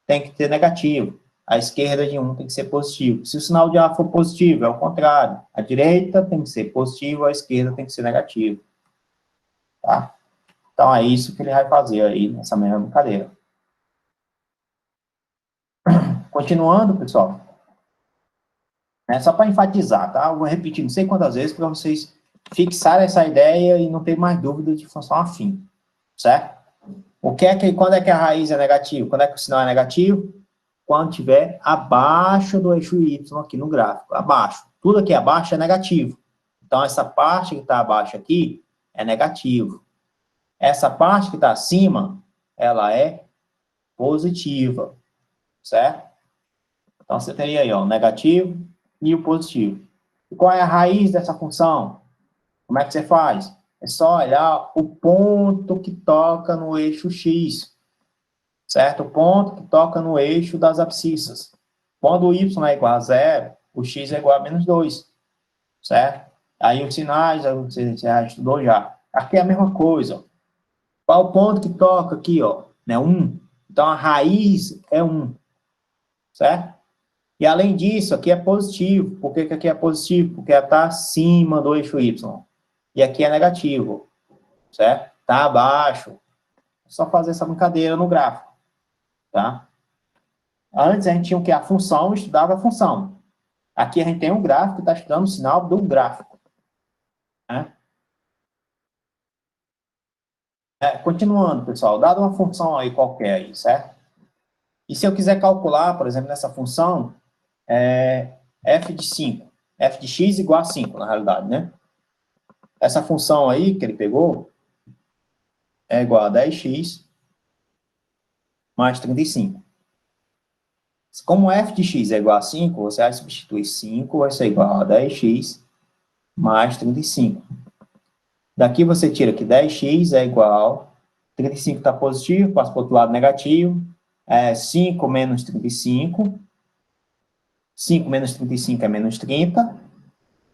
tem que ter negativo. A esquerda de 1 tem que ser positivo. Se o sinal de A for positivo, é o contrário. A direita tem que ser positivo, a esquerda tem que ser negativo. Tá? Então, é isso que ele vai fazer aí nessa mesma brincadeira. Continuando, pessoal. É só para enfatizar, tá? Eu vou repetir não sei quantas vezes para vocês fixar essa ideia e não ter mais dúvida de função afim, certo? Quando é que a raiz é negativa? Quando é que o sinal é negativo? Quando estiver abaixo do eixo Y aqui no gráfico, abaixo. Tudo aqui abaixo é negativo. Então, essa parte que está abaixo aqui é negativo. Essa parte que está acima, ela é positiva, certo? Então, você teria aí, ó, o negativo e o positivo. E qual é a raiz dessa função? Como é que você faz? É só olhar o ponto que toca no eixo X, certo? O ponto que toca no eixo das abscissas. Quando o y é igual a zero, o x é igual a menos 2, certo? Aí os sinais, você já estudou já. Aqui é a mesma coisa. Qual o ponto que toca aqui, ó? Né? 1. Então, a raiz é 1, certo? E, além disso, aqui é positivo. Por que aqui é positivo? Porque ela está acima do eixo y. E aqui é negativo, certo? Está abaixo. É só fazer essa brincadeira no gráfico, tá? Antes a gente tinha o que? A função, estudava a função. Aqui a gente tem um gráfico que está estudando o sinal do gráfico, né? Continuando, pessoal, dado uma função aí qualquer aí, certo? E se eu quiser calcular, por exemplo, nessa função, f de 5, f de x igual a 5, na realidade, né? Essa função aí que ele pegou é igual a 10x mais 35. Como f de x é igual a 5, você vai substituir 5, vai ser igual a 10x mais 35. Daqui você tira que 10x é igual, 35 está positivo, passa para o outro lado negativo, 5 menos 35, 5 menos 35 é menos 30,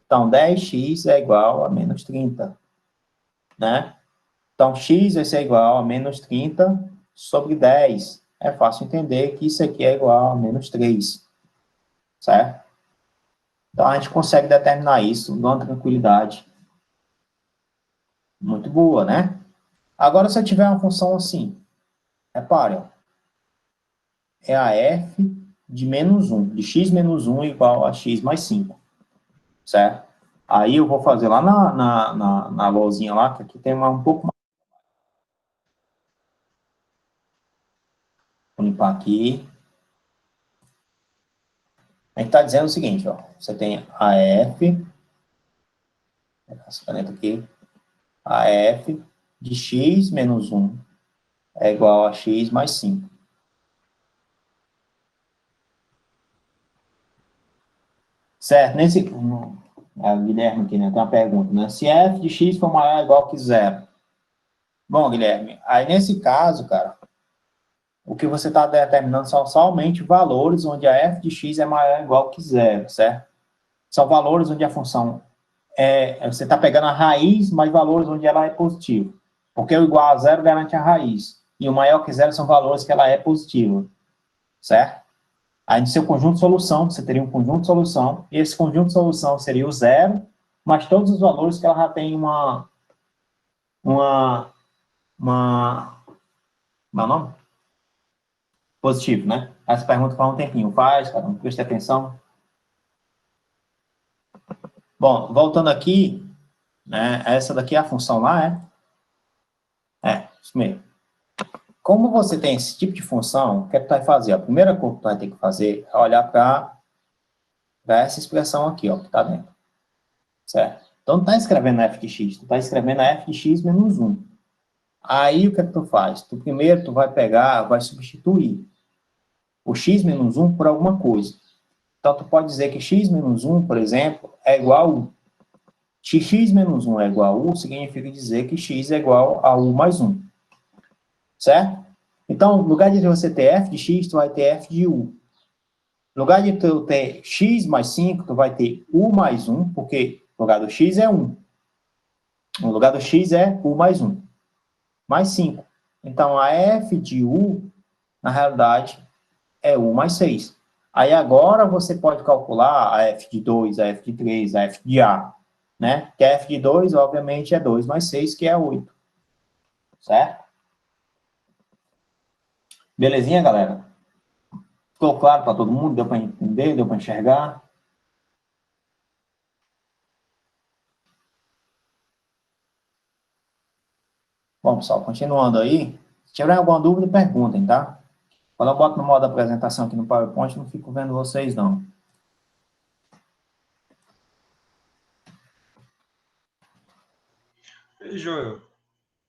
então 10x é igual a menos 30, né? Então, x vai ser igual a menos 30 sobre 10. É fácil entender que isso aqui é igual a menos 3, certo? Então, a gente consegue determinar isso numa tranquilidade muito boa, né? Agora, se eu tiver uma função assim, repare, ó, é a f de menos 1, de x menos 1 igual a x mais 5, certo? Aí eu vou fazer lá na lousinha lá, que aqui tem um pouco mais. Vou limpar aqui. A gente está dizendo o seguinte, ó, você tem a f, essa caneta aqui, a f de x menos 1 é igual a x mais 5. Certo? Guilherme aqui, né, tem uma pergunta, né? Se f de x for maior ou igual que zero. Bom, Guilherme, aí nesse caso, cara, o que você está determinando são somente valores onde a f de x é maior ou igual que zero, certo? São valores onde a função você está pegando a raiz, mais valores onde ela é positiva. Porque o igual a zero garante a raiz. E o maior que zero são valores que ela é positiva, certo? Aí no seu conjunto de solução, você teria um conjunto de solução, e esse conjunto de solução seria o zero, mas todos os valores que ela já tem meu nome? Positivo, né? Essa pergunta faz um tempinho, faz, cara, não preste atenção. Bom, voltando aqui, né, essa daqui é a função lá, isso mesmo. Como você tem esse tipo de função, o que é que tu vai fazer? A primeira coisa que tu vai ter que fazer é olhar para essa expressão aqui, ó, que está dentro, certo? Então, não está escrevendo f de x, tu está escrevendo a f de x menos 1. Aí, o que é que tu faz? Primeiro, tu vai pegar, vai substituir o x menos 1 por alguma coisa. Então, tu pode dizer que x menos 1, por exemplo, é igual a u. Se x menos 1 é igual a u, significa dizer que x é igual a u mais 1. Certo? Então, no lugar de você ter f de x, tu vai ter f de u. No lugar de tu ter x mais 5, tu vai ter u mais 1, porque no lugar do x é 1. No lugar do x é u mais 1. Mais 5. Então, a f de u, na realidade, é u mais 6. Aí, agora, você pode calcular a f de 2, a f de 3, a f de a. Né? Que a f de 2, obviamente, é 2 mais 6, que é 8. Certo? Belezinha, galera? Ficou claro para todo mundo? Deu para entender? Deu para enxergar? Bom, pessoal, continuando aí. Se tiver alguma dúvida, perguntem, tá? Quando eu boto no modo apresentação aqui no PowerPoint, não fico vendo vocês, não. E, Joel,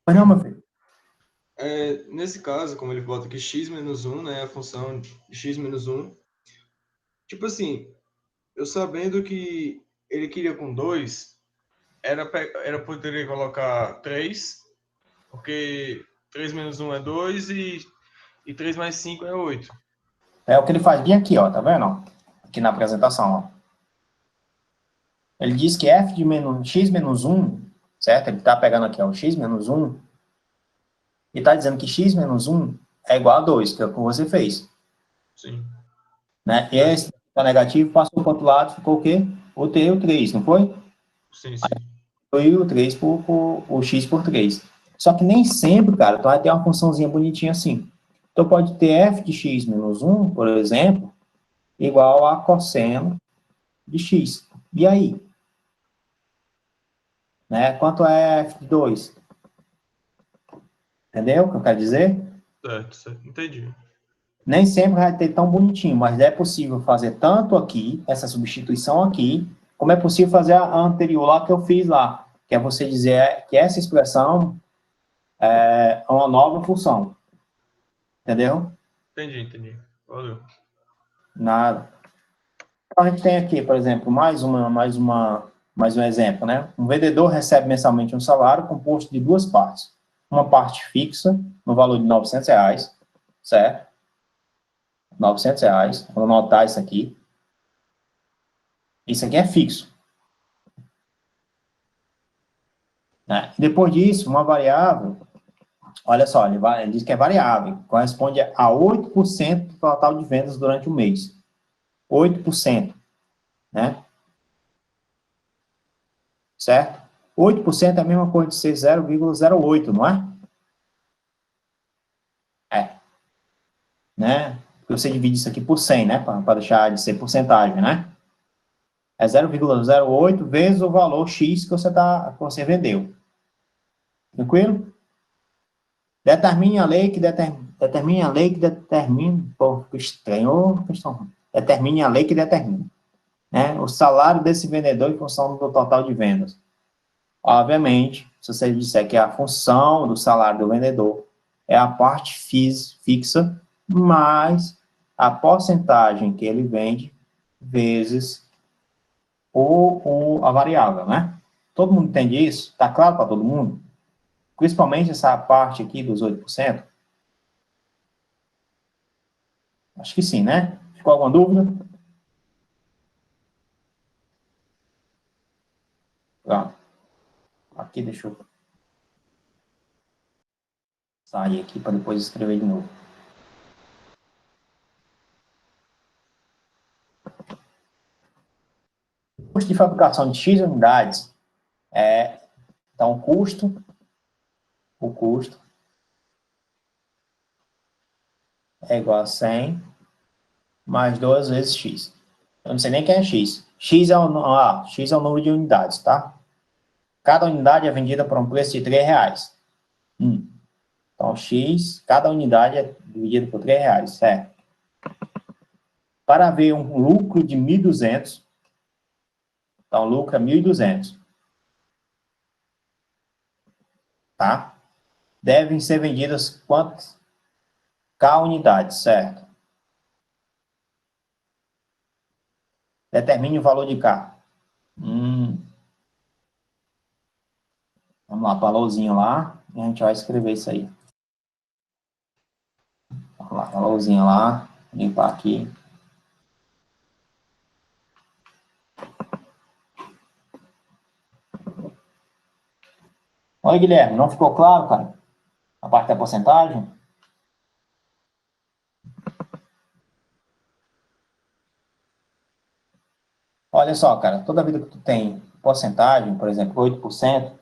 Pois não, meu filho? nesse caso, como ele bota aqui x menos 1, né, a função de x menos 1, tipo assim, eu sabendo que ele queria com 2, era poderia colocar 3, porque 3 menos 1 é 2 e 3 mais 5 é 8. É o que ele faz bem aqui, ó, tá vendo? Ó? Aqui na apresentação, ó. Ele diz que f de x menos 1, certo? Ele está pegando aqui ó, o x menos 1, e está dizendo que x menos 1 é igual a 2, que é o que você fez. Sim. Né? E esse negativo passou para o outro lado, ficou o quê? O t e o 3, não foi? Sim, sim. Foi o 3 o x por 3. Só que nem sempre, cara, tu vai ter uma funçãozinha bonitinha assim. Então pode ter f de x menos 1, por exemplo, igual a cosseno de x. E aí? Né? Quanto é f de 2? Entendeu o que eu quero dizer? Certo, certo. Entendi. Nem sempre vai ter tão bonitinho, mas é possível fazer tanto aqui, essa substituição aqui, como é possível fazer a anterior lá que eu fiz lá, que é você dizer que essa expressão é uma nova função. Entendeu? Entendi. Valeu. Nada. Então, a gente tem aqui, por exemplo, mais um exemplo, né? Um vendedor recebe mensalmente um salário composto de duas partes. Uma parte fixa, no valor de R$ 900, certo? R$ 900, vou anotar isso aqui. Isso aqui é fixo. Né? Depois disso, uma variável, olha só, ele diz que é variável, corresponde a 8% do total de vendas durante o mês. 8%, né? Certo? 8% é a mesma coisa de ser 0,08, não é? É. Né? Você divide isso aqui por 100, né? Para deixar de ser porcentagem, né? É 0,08 vezes o valor X que você vendeu. Tranquilo? Determine a lei que determine, pô, que estranho, questão. Determine a lei que determina, né? O salário desse vendedor em função do total de vendas. Obviamente, se você disser que a função do salário do vendedor é a parte fixa, mais a porcentagem que ele vende vezes a variável, né? Todo mundo entende isso? Está claro para todo mundo? Principalmente essa parte aqui dos 8%? Acho que sim, né? Ficou alguma dúvida? Pronto. Aqui, deixa eu sair aqui para depois escrever de novo. O custo de fabricação de X unidades então, o custo é igual a 100 mais 2 vezes X. Eu não sei nem quem é X. X é o número de unidades, tá? Cada unidade é vendida por um preço de R$ 3. Então, X, cada unidade é dividida por R$ 3, certo? Para haver um lucro de 1.200, então, lucro é 1.200, tá? Devem ser vendidas quantas? K unidades, certo? Determine o valor de K. Vamos lá, valorzinho lá, e a gente vai escrever isso aí. Vamos lá, valorzinho lá, limpar aqui. Oi, Guilherme, não ficou claro, cara? A parte da porcentagem? Olha só, cara, toda vida que tu tem porcentagem, por exemplo, 8%.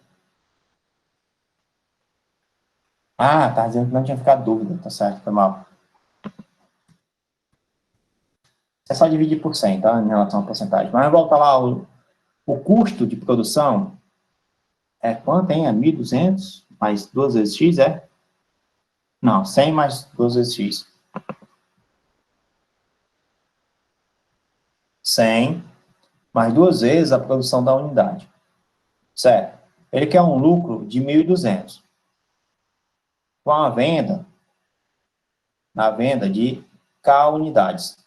Ah, tá dizendo que não tinha ficado dúvida, tá certo, foi mal. É só dividir por 100, tá, em relação à porcentagem. Mas volta lá, o custo de produção é quanto, hein? É 1.200? mais 2 vezes x, é? Não, 100 mais 2 vezes x. 100 mais 2 vezes a produção da unidade. Certo? Ele quer um lucro de 1.200. Com a venda, na venda de K unidades.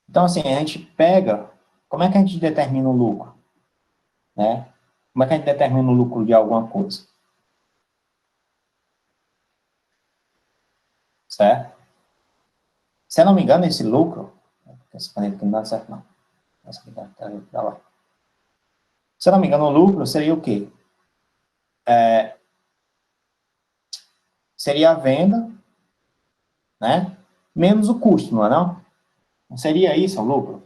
Então, assim, a gente pega... Como é que a gente determina o lucro? Né? Como é que a gente determina o lucro de alguma coisa? Certo? Se eu não me engano, esse lucro... Esse planeta aqui não dá certo, não. Essa aqui dá lá. Se eu não me engano, o lucro seria o quê? Seria a venda, né? Menos o custo, não é não? Não seria isso o lucro?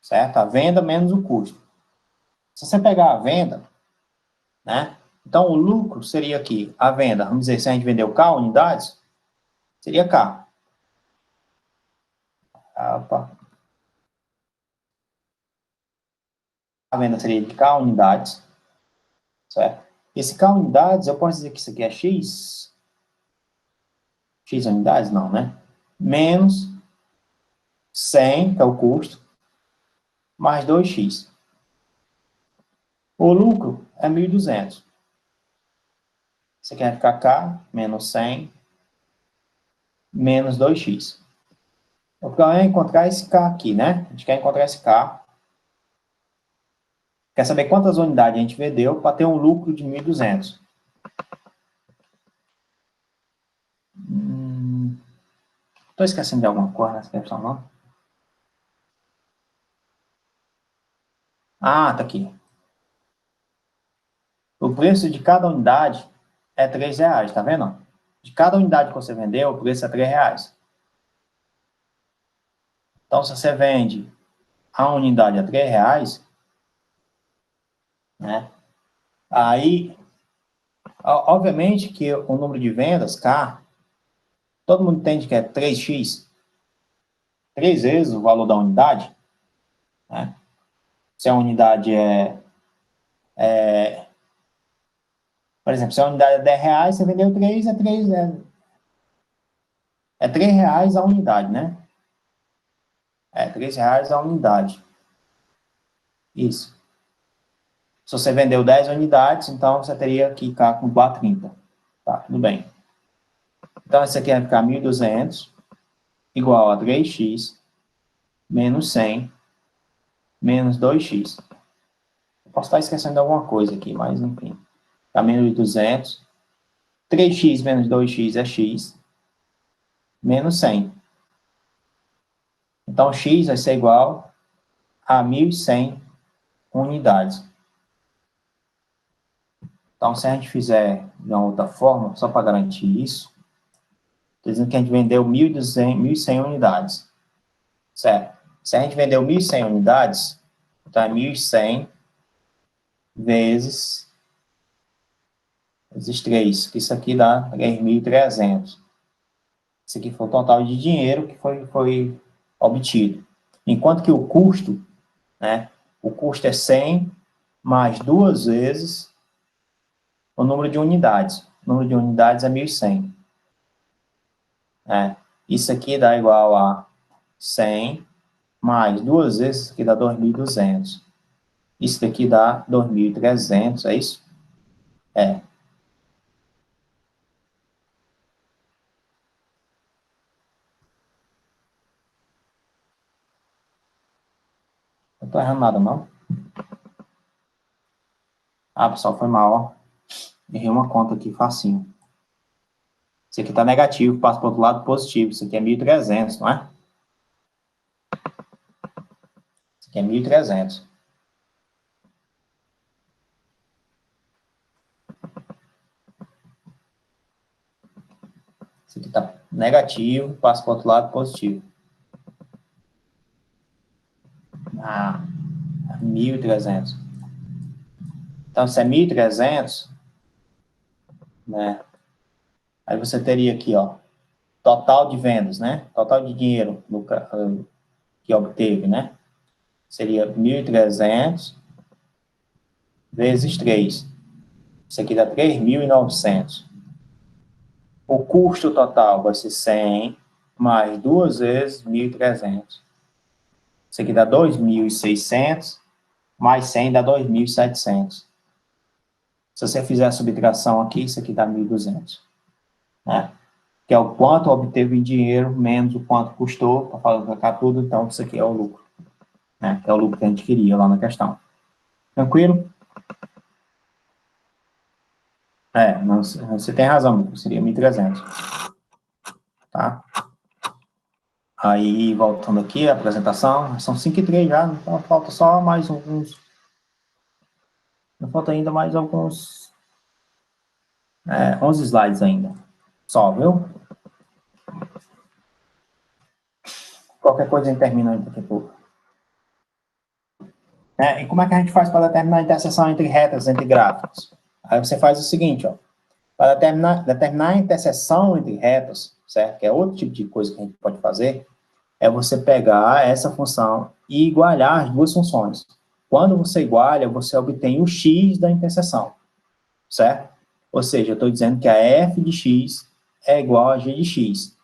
Certo? A venda menos o custo. Se você pegar a venda, né? Então, o lucro seria aqui, a venda, vamos dizer, se a gente vendeu K unidades, seria K. Opa. A venda seria de K unidades, certo? Esse K unidades, eu posso dizer que isso aqui é X? X unidades? Não, né? Menos 100, que é o custo, mais 2x. O lucro é 1.200. Isso aqui vai ficar K menos 100 menos 2x. O problema é encontrar esse K aqui, né? A gente quer encontrar esse K. Quer saber quantas unidades a gente vendeu para ter um lucro de 1.200. Estou esquecendo de alguma coisa nessa questão, não? Ah, tá aqui. O preço de cada unidade é R$3, tá vendo? De cada unidade que você vendeu, o preço é R$3. Então, se você vende a unidade a R$3, né? Aí, obviamente que o número de vendas, K, todo mundo entende que é 3x, 3 vezes o valor da unidade, né? Se a unidade por exemplo, se a unidade é R$10, você vendeu 3, é R$3 a unidade, né? É R$3 a unidade. Isso. Se você vendeu 10 unidades, então você teria que ficar com 4,30. Tá, tudo bem. Então, isso aqui vai ficar 1.200 igual a 3x menos 100 menos 2x. Eu posso estar esquecendo de alguma coisa aqui, mas enfim. Está menos de 200. 3x menos 2x é x menos 100. Então, x vai ser igual a 1.100 unidades. Então, se a gente fizer de uma outra forma, só para garantir isso, estou dizendo que a gente vendeu 1.100 unidades, certo? Se a gente vendeu 1.100 unidades, então é 1.100 vezes 3, que isso aqui dá 3.300. Isso aqui foi o total de dinheiro que foi obtido. Enquanto que o custo, né, o custo é 100 mais 2 vezes o número de unidades. O número de unidades é 1.100. Isso aqui dá igual a 100 mais 2 vezes, isso aqui dá 2.200. Isso daqui dá 2.300, é isso? É. Não estou errando nada, não? Ah, pessoal, foi mal, ó. Errei uma conta aqui, facinho. Isso aqui está negativo, passa para o outro lado positivo. Isso aqui é 1.300, não é? Isso aqui é 1.300. Isso aqui está negativo, passa para o outro lado positivo. Ah, 1.300. Então, se é 1.300, né? Aí você teria aqui, ó, total de vendas, né? Total de dinheiro que obteve, né? Seria 1.300 vezes 3. Isso aqui dá 3.900. O custo total vai ser 100 mais 2 vezes 1.300. Isso aqui dá 2.600 mais 100 dá 2.700. Se você fizer a subtração aqui, isso aqui dá 1.200. Né? Que é o quanto obteve em dinheiro menos o quanto custou para fabricar tudo. Então, isso aqui é o lucro. Né? Que é o lucro que a gente queria lá na questão. Tranquilo? Você tem razão, seria 1.300. Tá? Aí, voltando aqui, a apresentação, são 5:03 já, então falta só mais alguns. Não falta ainda mais alguns. 11 slides ainda. Só, viu? Qualquer coisa a gente termina daqui a pouco. E como é que a gente faz para determinar a interseção entre retas, entre gráficos? Aí você faz o seguinte, ó. Para determinar a interseção entre retas, certo? Que é outro tipo de coisa que a gente pode fazer, é você pegar essa função e igualar as duas funções. Quando você iguala, você obtém o x da interseção, certo? Ou seja, eu estou dizendo que a f de x é igual a g de x.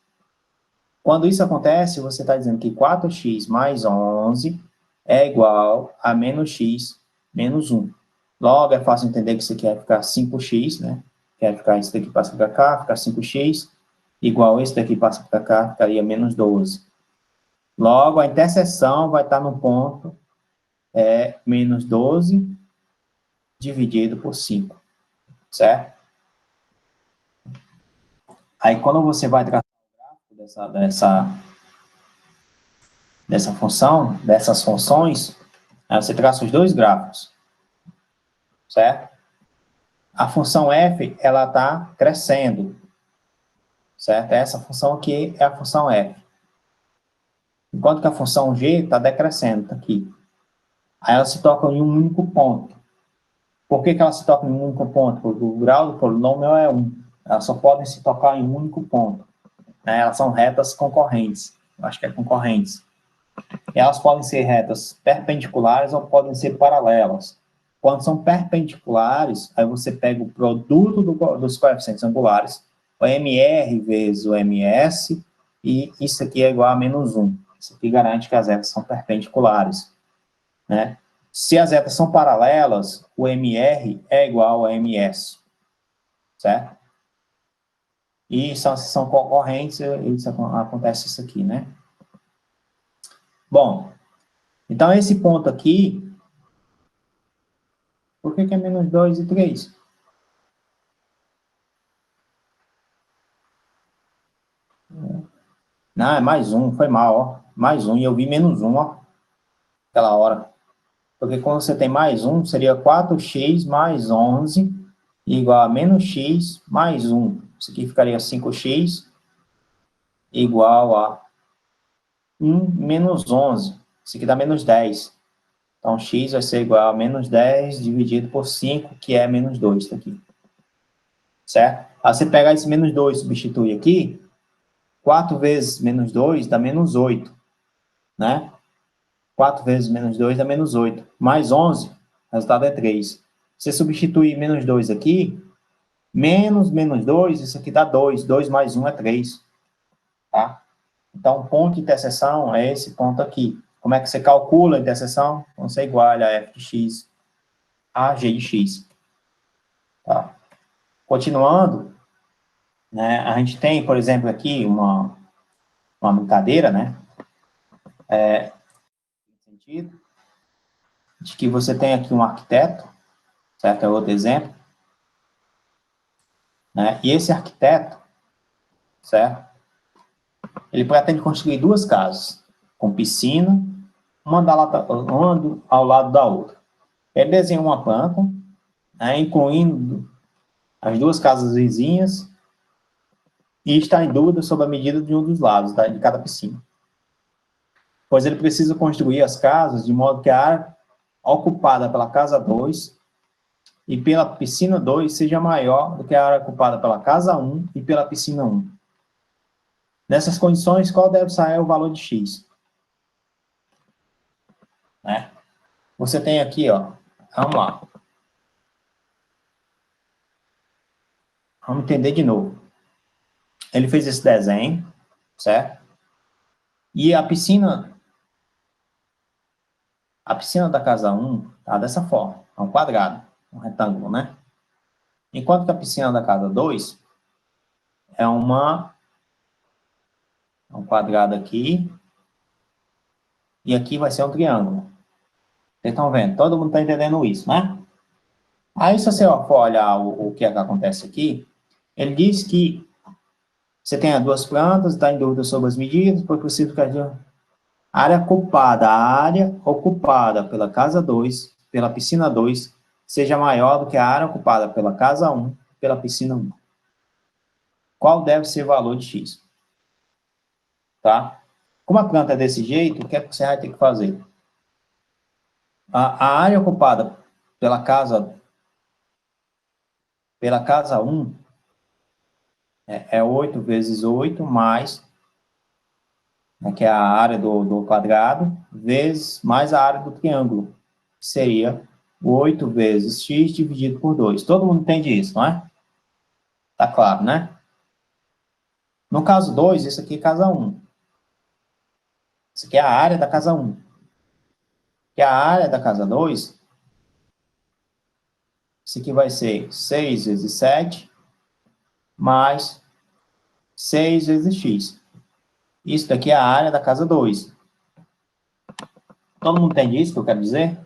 Quando isso acontece, você está dizendo que 4x mais 11 é igual a menos x menos 1. Logo, é fácil entender que isso aqui vai ficar 5x, né? Quer ficar isso daqui passa para cá, ficar 5x, igual esse daqui passa para cá, ficaria menos 12. Logo, a interseção vai estar no ponto menos 12 dividido por 5, certo? Aí, quando você vai traçar o gráfico dessa função, dessas funções, aí você traça os dois gráficos, certo? A função f, ela está crescendo, certo? Essa função aqui é a função f. Enquanto que a função g está decrescendo, tá aqui. Aí ela se toca em um único ponto. Por que ela se toca em um único ponto? Porque o grau do polinômio é 1. Elas só podem se tocar em um único ponto. Né? Elas são retas concorrentes. Eu acho que é concorrentes. E elas podem ser retas perpendiculares ou podem ser paralelas. Quando são perpendiculares, aí você pega o produto dos coeficientes angulares, o MR vezes o MS, e isso aqui é igual a menos 1. Isso aqui garante que as retas são perpendiculares. Né? Se as retas são paralelas, o MR é igual a MS. Certo? E se são concorrentes, acontece isso aqui, né? Bom, então esse ponto aqui, por que é menos 2 e 3? Não, é mais 1, foi mal, ó. Mais 1, e eu vi menos 1, ó. Aquela hora. Porque quando você tem mais 1, seria 4x mais 11 igual a menos x mais 1. Isso aqui ficaria 5x igual a 1 menos 11. Isso aqui dá menos 10. Então, x vai ser igual a menos 10 dividido por 5, que é menos 2, tá aqui. Certo? Aí você pegar esse menos 2 e substitui aqui, 4 vezes menos 2 dá menos 8. Né? 4 vezes menos 2 dá menos 8. Mais 11, o resultado é 3. Você substituir menos 2 aqui, menos 2, isso aqui dá 2. 2 mais 1 é 3. Tá? Então, o ponto de interseção é esse ponto aqui. Como é que você calcula a interseção? Você iguala a f de x a g de x. Tá? Continuando, né, a gente tem, por exemplo, aqui uma brincadeira, né? No sentido de que você tem aqui um arquiteto, certo? É outro exemplo. Né? E esse arquiteto, certo? Ele pretende construir duas casas, com piscina, uma ao lado da outra. Ele desenha uma planta, né, incluindo as duas casas vizinhas, e está em dúvida sobre a medida de um dos lados de cada piscina. Pois ele precisa construir as casas de modo que a área ocupada pela casa 2 e pela piscina 2 seja maior do que a área ocupada pela casa 1 e pela piscina 1. Nessas condições, qual deve ser o valor de x? Né? Você tem aqui, ó, vamos lá. Vamos entender de novo. Ele fez esse desenho, certo? E a piscina da casa 1 tá dessa forma, é um quadrado, um retângulo, né? Enquanto que a piscina da casa 2 é um quadrado aqui, e aqui vai ser um triângulo. Vocês estão vendo? Todo mundo está entendendo isso, né? Aí, se você for olhar o que é que acontece aqui, ele diz que você tem as duas plantas, está em dúvida sobre as medidas, foi possível que a área ocupada pela casa 2, pela piscina 2, seja maior do que a área ocupada pela casa 1, pela piscina 1. Qual deve ser o valor de x? Tá? Como a planta é desse jeito, o que é que você vai ter que fazer? A área ocupada pela casa 1 é 8 vezes 8 mais, né, que é a área do quadrado, vezes mais a área do triângulo, que seria 8 vezes x dividido por 2. Todo mundo entende isso, não é? Tá claro, né? No caso 2, isso aqui é casa 1. Isso aqui é a área da casa 1. Que a área da casa 2, isso aqui vai ser 6 vezes 7, mais 6 vezes x. Isso daqui é a área da casa 2. Todo mundo entende isso que eu quero dizer?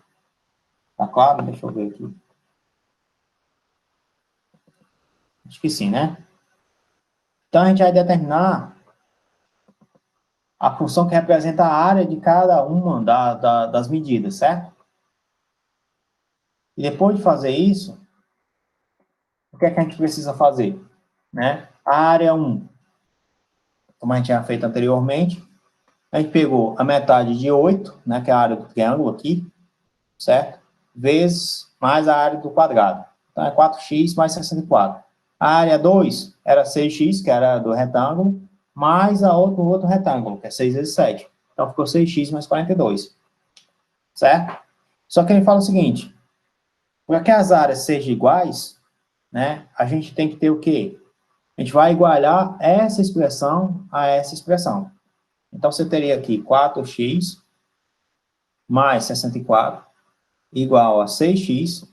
Tá claro? Deixa eu ver aqui. Acho que sim, né? Então, a gente vai determinar a função que representa a área de cada uma das medidas, certo? E depois de fazer isso, o que é que a gente precisa fazer? Né? A área 1, como a gente tinha feito anteriormente, a gente pegou a metade de 8, né, que é a área do triângulo aqui, certo? Vezes mais a área do quadrado. Então, é 4x mais 64. A área 2 era 6x, que era do retângulo, mais o outro retângulo, que é 6 vezes 7. Então, ficou 6x mais 42. Certo? Só que ele fala o seguinte, para que as áreas sejam iguais, né, a gente tem que ter o quê? A gente vai igualar essa expressão a essa expressão. Então, você teria aqui 4x mais 64 igual a 6x,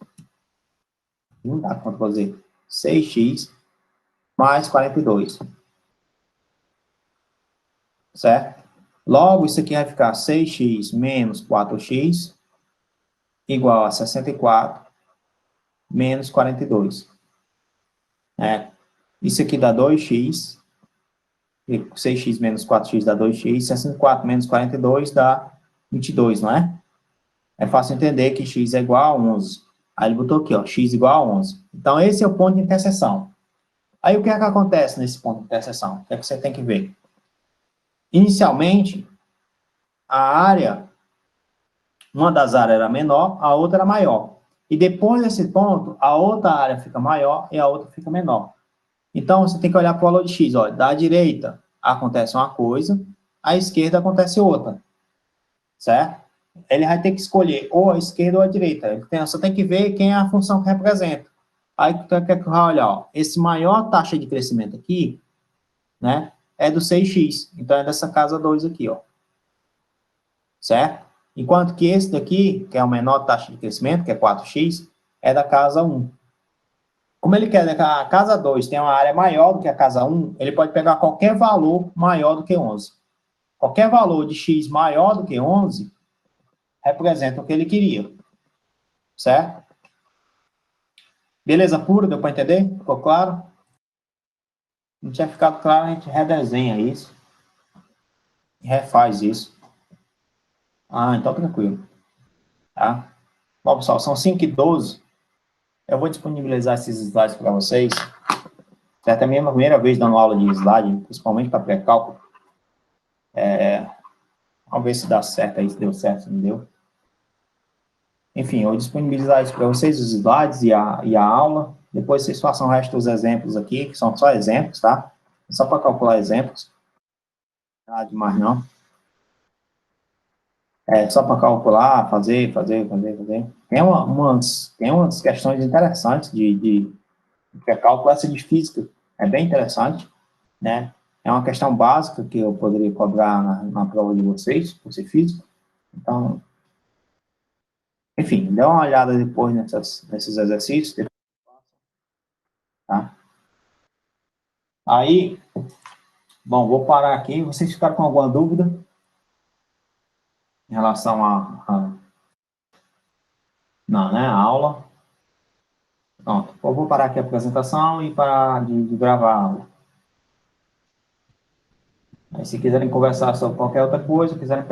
não dá quanto fazer, 6x mais 42. Certo? Logo, isso aqui vai ficar 6x menos 4x igual a 64 menos 42. Isso aqui dá 2x, 6x menos 4x dá 2x, 64 menos 42 dá 22, não é? É fácil entender que x é igual a 11. Aí ele botou aqui, ó, x igual a 11. Então, esse é o ponto de interseção. Aí, o que é que acontece nesse ponto de interseção? O que é que você tem que ver? Inicialmente, a área, uma das áreas era menor, a outra era maior. E depois desse ponto, a outra área fica maior e a outra fica menor. Então, você tem que olhar para o valor de x. Ó, da direita acontece uma coisa, à esquerda acontece outra. Certo? Ele vai ter que escolher ou a esquerda ou a direita. Ele só tem que ver quem é a função que representa. Aí, o que é que vai olhar? Ó, esse maior taxa de crescimento aqui, né, é do 6x. Então, é dessa casa 2 aqui, ó. Certo? Enquanto que esse daqui, que é a menor taxa de crescimento, que é 4x, é da casa 1. Como ele quer que a casa 2 tenha uma área maior do que a casa 1, ele pode pegar qualquer valor maior do que 11. Qualquer valor de x maior do que 11 representa o que ele queria. Certo? Beleza pura? Deu para entender? Ficou claro? Não tinha ficado claro, a gente redesenha isso. E refaz isso. Ah, então tranquilo. Tá? Bom, pessoal, são 5h12. Eu vou disponibilizar esses slides para vocês. Certo? É a minha primeira vez dando aula de slide, principalmente para pré-cálculo. Vamos ver se dá certo aí, se deu certo, se não deu. enfim, eu vou disponibilizar isso para vocês, os slides e a aula. Depois vocês façam o resto dos exemplos aqui, que são só exemplos, tá? Só para calcular exemplos. Nada demais, não. É só para calcular, fazer. Tem umas questões interessantes que é cálculo essa de física. É bem interessante, né? É uma questão básica que eu poderia cobrar na prova de vocês, por ser físico. Então, enfim, dá uma olhada depois nesses exercícios, tá? Aí, bom, vou parar aqui. Vocês ficaram com alguma dúvida em relação não, né, a aula? Pronto, eu vou parar aqui a apresentação e parar de gravar a aula. Aí, se quiserem conversar sobre qualquer outra coisa, quiserem